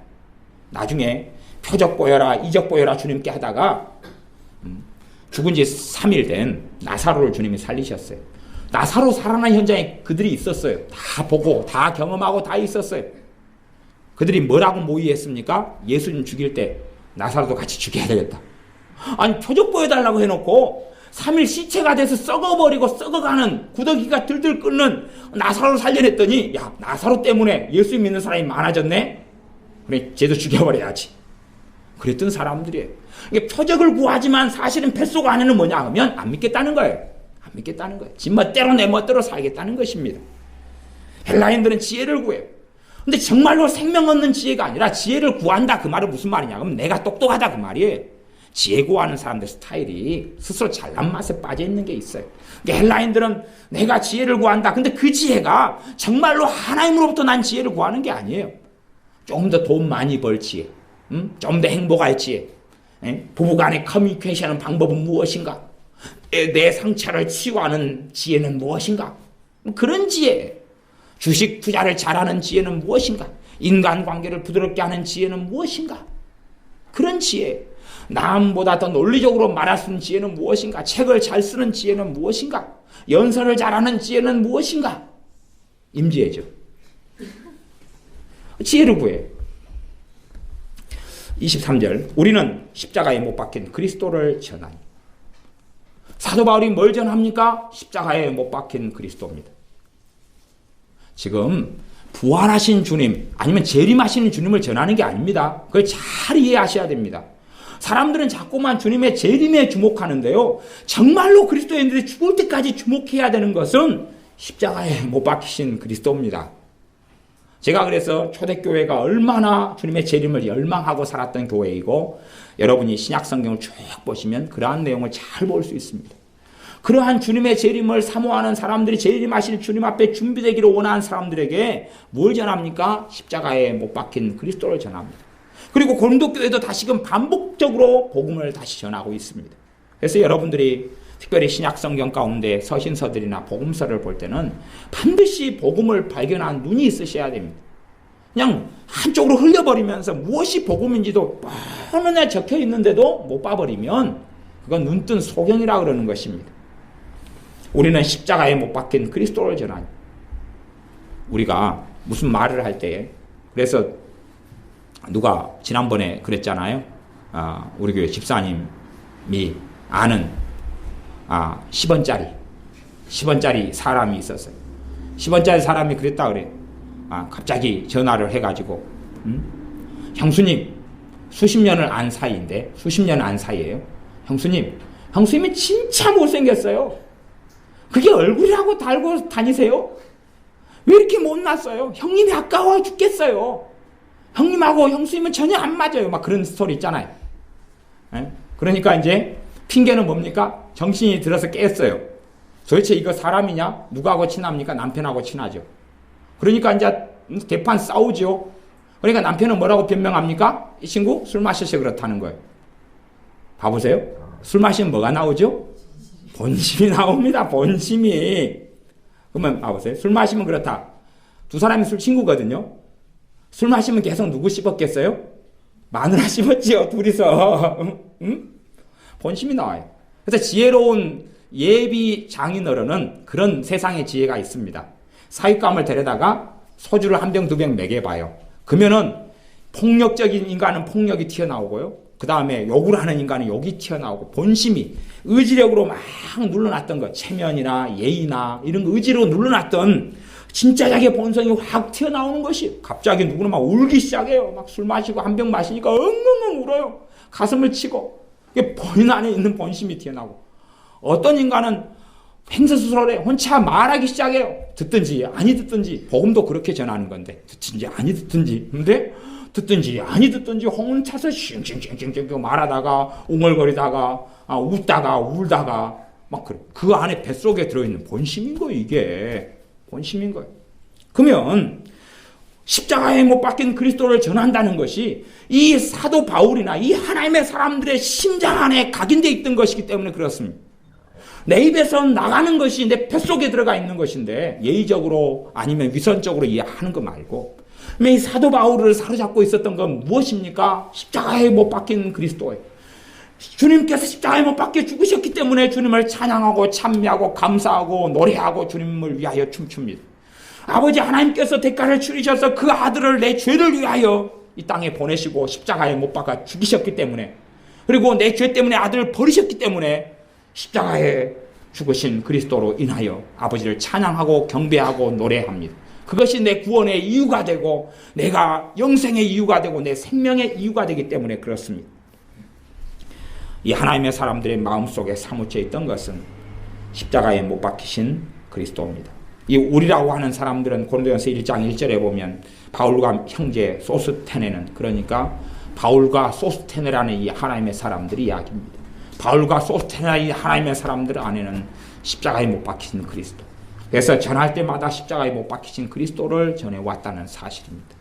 나중에 표적 보여라 이적 보여라 주님께 하다가 죽은 지 3일 된 나사로를 주님이 살리셨어요. 나사로 살아난 현장에 그들이 있었어요. 다 보고 다 경험하고 다 있었어요. 그들이 뭐라고 모의했습니까? 예수님 죽일 때 나사로도 같이 죽여야 되겠다. 아니 표적 보여달라고 해놓고 3일 시체가 돼서 썩어버리고 썩어가는 구더기가 들들 끓는 나사로를 살려냈더니 야 나사로 때문에 예수 믿는 사람이 많아졌네? 그래 쟤도 죽여버려야지. 그랬던 사람들이에요. 이게 표적을 구하지만 사실은 뱃속 안에는 뭐냐 하면 안 믿겠다는 거예요. 안 믿겠다는 거예요. 지 멋대로 내 멋대로 살겠다는 것입니다. 헬라인들은 지혜를 구해요. 근데 정말로 생명 얻는 지혜가 아니라 지혜를 구한다 그 말은 무슨 말이냐 그러면 내가 똑똑하다 그 말이에요. 지혜 구하는 사람들 스타일이 스스로 잘난 맛에 빠져 있는 게 있어요. 그러니까 헬라인들은 내가 지혜를 구한다. 근데 그 지혜가 정말로 하나님으로부터 난 지혜를 구하는 게 아니에요. 좀 더 돈 많이 벌 지혜, 좀 더 행복할 지혜, 부부간의 커뮤니케이션하는 방법은 무엇인가? 내 상처를 치유하는 지혜는 무엇인가? 그런 지혜. 주식 투자를 잘하는 지혜는 무엇인가? 인간관계를 부드럽게 하는 지혜는 무엇인가? 그런 지혜. 남보다 더 논리적으로 말할 수 있는 지혜는 무엇인가? 책을 잘 쓰는 지혜는 무엇인가? 연설을 잘하는 지혜는 무엇인가? 임지혜죠. 지혜를 구해. 23절 우리는 십자가에 못 박힌 그리스도를 전하니. 사도 바울이 뭘 전합니까? 십자가에 못 박힌 그리스도입니다. 지금 부활하신 주님 아니면 재림하시는 주님을 전하는 게 아닙니다. 그걸 잘 이해하셔야 됩니다. 사람들은 자꾸만 주님의 재림에 주목하는데요. 정말로 그리스도인들이 죽을 때까지 주목해야 되는 것은 십자가에 못 박히신 그리스도입니다. 제가 그래서 초대교회가 얼마나 주님의 재림을 열망하고 살았던 교회이고 여러분이 신약성경을 쭉 보시면 그러한 내용을 잘 볼 수 있습니다. 그러한 주님의 재림을 사모하는 사람들이 재림하실 주님 앞에 준비되기를 원하는 사람들에게 뭘 전합니까? 십자가에 못 박힌 그리스도를 전합니다. 그리고 고린도 교회도 다시금 반복적으로 복음을 다시 전하고 있습니다. 그래서 여러분들이 특별히 신약성경 가운데 서신서들이나 복음서를 볼 때는 반드시 복음을 발견한 눈이 있으셔야 됩니다. 그냥 한쪽으로 흘려버리면서 무엇이 복음인지도 뻔하게 적혀 있는데도 못 봐버리면 그건 눈뜬 소경이라 그러는 것입니다. 우리는 십자가에 못 박힌 그리스도를 전하니 우리가 무슨 말을 할 때 그래서 누가 지난번에 그랬잖아요. 우리 교회 집사님이 아는 10원짜리 사람이 있었어요. 10원짜리 사람이 그랬다 그래요. 갑자기 전화를 해가지고 형수님 수십 년을 안 사이인데 수십 년 안 사이에요. 형수님이 진짜 못생겼어요. 그게 얼굴이라고 달고 다니세요? 왜 이렇게 못났어요? 형님이 아까워 죽겠어요. 형님하고 형수님은 전혀 안 맞아요. 막 그런 스토리 있잖아요. 그러니까 이제 핑계는 뭡니까? 정신이 들어서 깼어요. 도대체 이거 사람이냐? 누구하고 친합니까? 남편하고 친하죠. 그러니까 이제 대판 싸우죠. 그러니까 남편은 뭐라고 변명합니까? 이 친구 술 마셔서 그렇다는 거예요. 봐보세요. 술 마시면 뭐가 나오죠? 본심이 나옵니다. 본심이. 그러면 봐보세요. 술 마시면 그렇다. 두 사람이 술 친구거든요. 술 마시면 계속 누구 씹었겠어요? 마누라 씹었지요. 둘이서. 본심이 나와요. 그래서 지혜로운 예비 장인어른은 그런 세상의 지혜가 있습니다. 사육감을 데려다가 소주를 한 병, 두 병 먹여봐요. 그러면은 폭력적인 인간은 폭력이 튀어나오고요. 그 다음에 욕을 하는 인간은 욕이 튀어나오고 본심이 의지력으로 막 눌러놨던 것, 체면이나 예의나 이런 거 의지로 눌러놨던 진짜 자기의 본성이 확 튀어나오는 것이 갑자기 누구는 막 울기 시작해요. 막 술 마시고 한 병 마시니까 엉엉엉 울어요. 가슴을 치고. 이게 본인 안에 있는 본심이 튀어나오고 어떤 인간은 횡설수설해 혼자 말하기 시작해요. 듣든지 아니 듣든지 복음도 그렇게 전하는 건데 듣든지 아니 듣든지 근데 듣든지 아니 듣든지 혼자서 싱싱싱싱 말하다가 웅얼거리다가 웃다가 울다가 막 그래. 그 안에 뱃속에 들어있는 본심인 거예요. 이게 본심인 거예요. 그러면 십자가에 못 박힌 그리스도를 전한다는 것이 이 사도 바울이나 이 하나님의 사람들의 심장 안에 각인되어 있던 것이기 때문에 그렇습니다. 내 입에서 나가는 것이 내 뱃속에 들어가 있는 것인데 예의적으로 아니면 위선적으로 이해하는 거 말고 이 사도 바울을 사로잡고 있었던 건 무엇입니까? 십자가에 못 박힌 그리스도예요. 주님께서 십자가에 못 박혀 죽으셨기 때문에 주님을 찬양하고 찬미하고 감사하고 노래하고 주님을 위하여 춤춥니다. 아버지 하나님께서 대가를 치르셔서 그 아들을 내 죄를 위하여 이 땅에 보내시고 십자가에 못 박아 죽이셨기 때문에 그리고 내 죄 때문에 아들을 버리셨기 때문에 십자가에 죽으신 그리스도로 인하여 아버지를 찬양하고 경배하고 노래합니다. 그것이 내 구원의 이유가 되고 내가 영생의 이유가 되고 내 생명의 이유가 되기 때문에 그렇습니다. 이 하나님의 사람들의 마음속에 사무쳐 있던 것은 십자가에 못 박히신 그리스도입니다. 이 우리라고 하는 사람들은 고린도전서 1장 1절에 보면 바울과 형제 소스테네는 그러니까 바울과 소스테네라는 이 하나님의 사람들이 이야기입니다. 바울과 소스테네라는 이 하나님의 사람들 안에는 십자가에 못 박히신 그리스도. 그래서 전할 때마다 십자가에 못 박히신 그리스도를 전해왔다는 사실입니다.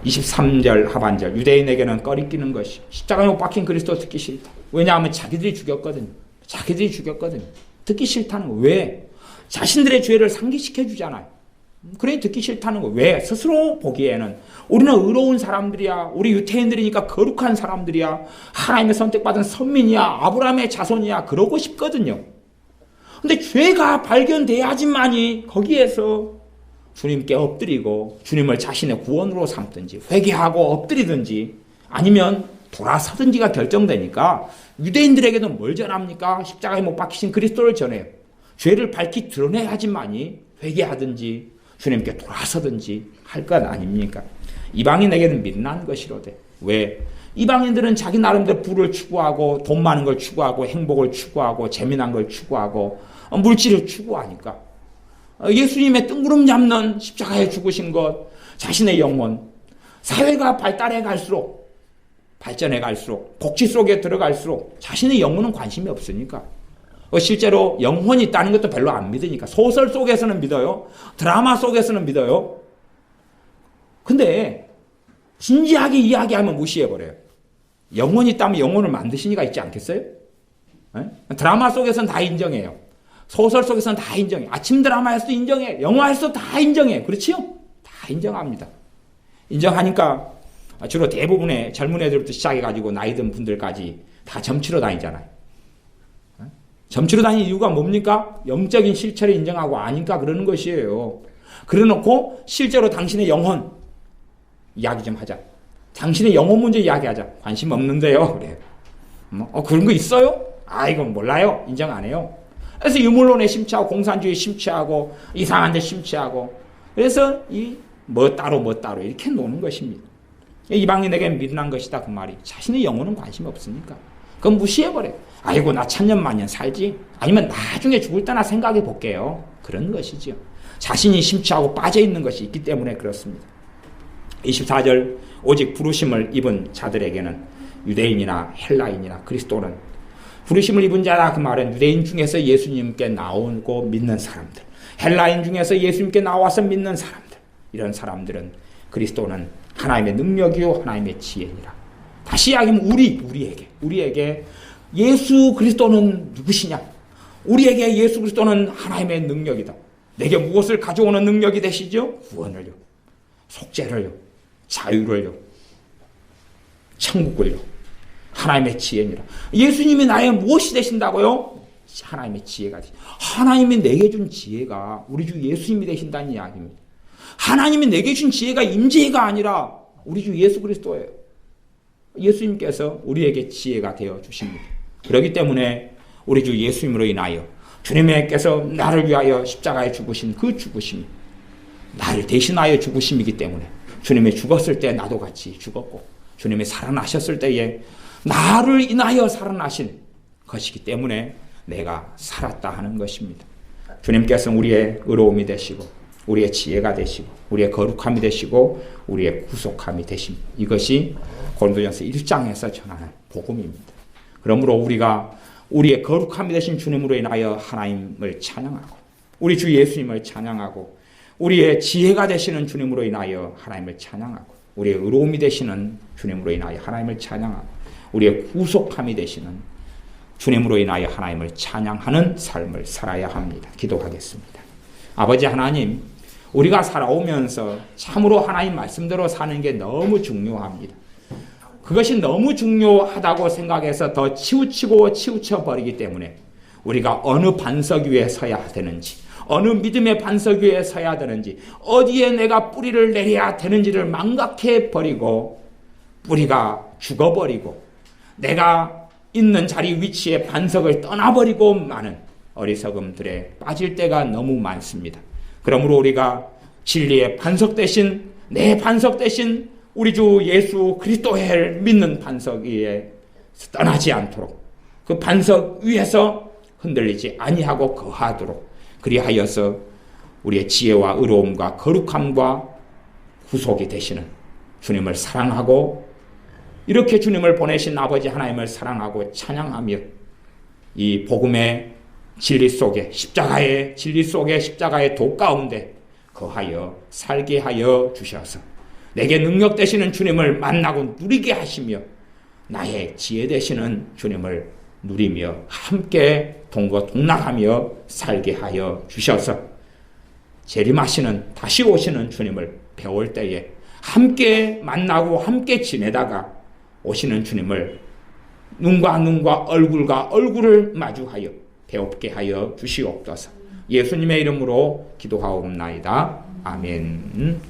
23절 하반절 유대인에게는 꺼리끼는 것이 십자가에 못 박힌 그리스도 듣기 싫다. 왜냐하면 자기들이 죽였거든요. 듣기 싫다는 거. 왜? 자신들의 죄를 상기시켜 주잖아요. 그러니 듣기 싫다는 거. 왜? 스스로 보기에는 우리는 의로운 사람들이야. 우리 유태인들이니까 거룩한 사람들이야. 하나님의 선택받은 선민이야. 아브라함의 자손이야. 그러고 싶거든요. 근데 죄가 발견돼야지만이 거기에서 주님께 엎드리고 주님을 자신의 구원으로 삼든지 회개하고 엎드리든지 아니면 돌아서든지가 결정되니까 유대인들에게는 뭘 전합니까? 십자가에 못 박히신 그리스도를 전해요. 죄를 밝히 드러내야지만이 회개하든지 주님께 돌아서든지 할 것 아닙니까? 이방인에게는 미련한 것이로되. 왜? 이방인들은 자기 나름대로 부를 추구하고 돈 많은 걸 추구하고 행복을 추구하고 재미난 걸 추구하고 물질을 추구하니까 예수님의 뜬구름 잡는 십자가에 죽으신 것, 자신의 영혼, 사회가 발달해 갈수록, 발전해 갈수록, 복지 속에 들어갈수록 자신의 영혼은 관심이 없으니까, 실제로 영혼이 있다는 것도 별로 안 믿으니까. 소설 속에서는 믿어요. 드라마 속에서는 믿어요. 근데 진지하게 이야기하면 무시해버려요. 영혼이 있다면 영혼을 만드신 이가 있지 않겠어요? 네? 드라마 속에서는 다 인정해요. 소설 속에서는 다 인정해요. 아침 드라마에서도 인정해요. 영화에서도 다 인정해요. 그렇지요? 다 인정합니다. 인정하니까 주로 대부분의 젊은 애들부터 시작해가지고 나이 든 분들까지 다 점치러 다니잖아요. 점치러 다니는 이유가 뭡니까? 영적인 실체를 인정하고 아니까 그러는 것이에요. 그래놓고 실제로 당신의 영혼 이야기 좀 하자. 당신의 영혼 문제 이야기하자. 관심 없는데요. 그래요. 그런 거 있어요? 이건 몰라요. 인정 안 해요. 그래서 유물론에 심취하고 공산주의에 심취하고 이상한 데 심취하고, 그래서 뭐 따로 이렇게 노는 것입니다. 이방인에게는 미련한 것이다 그 말이. 자신의 영혼은 관심 없으니까 그건 무시해버려요. 아이고 나 천년만년 살지, 아니면 나중에 죽을 때나 생각해 볼게요. 그런 것이죠. 자신이 심취하고 빠져있는 것이 있기 때문에 그렇습니다. 24절 오직 부르심을 입은 자들에게는, 유대인이나 헬라인이나 그리스도는 부르심을 입은 자라 그 말은 유대인 중에서 예수님께 나오고 믿는 사람들, 헬라인 중에서 예수님께 나와서 믿는 사람들, 이런 사람들은 그리스도는 하나님의 능력이요 하나님의 지혜니라. 다시 이야기하면 우리에게 예수 그리스도는 누구시냐? 우리에게 예수 그리스도는 하나님의 능력이다. 내게 무엇을 가져오는 능력이 되시죠? 구원을요, 속죄를요, 자유를요, 천국을요, 하나님의 지혜니라. 예수님이 나의 무엇이 되신다고요? 하나님의 지혜가 되신다. 하나님이 내게 준 지혜가 우리 주 예수님이 되신다는 이야기입니다. 하나님이 내게 준 지혜가 임재가 아니라 우리 주 예수 그리스도예요. 예수님께서 우리에게 지혜가 되어 주십니다. 그렇기 때문에 우리 주 예수님으로 인하여 주님께서 나를 위하여 십자가에 죽으신 그 죽으심이 나를 대신하여 죽으심이기 때문에, 주님이 죽었을 때 나도 같이 죽었고 주님이 살아나셨을 때에 나를 인하여 살아나신 것이기 때문에 내가 살았다 하는 것입니다. 주님께서는 우리의 의로움이 되시고 우리의 지혜가 되시고 우리의 거룩함이 되시고 우리의 구속함이 되십니다. 이것이 고린도전서 1장에서 전하는 복음입니다. 그러므로 우리가 우리의 거룩함이 되신 주님으로 인하여 하나님을 찬양하고, 우리 주 예수님을 찬양하고, 우리의 지혜가 되시는 주님으로 인하여 하나님을 찬양하고, 우리의 의로움이 되시는 주님으로 인하여 하나님을 찬양하고, 우리의 구속함이 되시는 주님으로 인하여 하나님을 찬양하는 삶을 살아야 합니다. 기도하겠습니다. 아버지 하나님, 우리가 살아오면서 참으로 하나님 말씀대로 사는 게 너무 중요합니다. 그것이 너무 중요하다고 생각해서 더 치우쳐버리기 때문에 우리가 어느 반석 위에 서야 되는지, 어느 믿음의 반석 위에 서야 되는지, 어디에 내가 뿌리를 내려야 되는지를 망각해버리고 뿌리가 죽어버리고 내가 있는 자리 위치에 반석을 떠나버리고 많은 어리석음들에 빠질 때가 너무 많습니다. 그러므로 우리가 진리의 반석 대신, 내 반석 대신 우리 주 예수 그리스도를 믿는 반석 위에 떠나지 않도록, 그 반석 위에서 흔들리지 아니하고 거하도록, 그리하여서 우리의 지혜와 의로움과 거룩함과 구속이 되시는 주님을 사랑하고, 이렇게 주님을 보내신 아버지 하나님을 사랑하고 찬양하며 이 복음의 진리 속에, 십자가의 진리 속에, 십자가의 도 가운데 거하여 살게 하여 주셔서 내게 능력 되시는 주님을 만나고 누리게 하시며 나의 지혜 되시는 주님을 누리며 함께 동거동락하며 살게 하여 주셔서 재림하시는, 다시 오시는 주님을 배울 때에 함께 만나고 함께 지내다가 오시는 주님을 눈과 눈과 얼굴과 얼굴을 마주하여 배웁게 하여 주시옵소서. 예수님의 이름으로 기도하옵나이다. 아멘.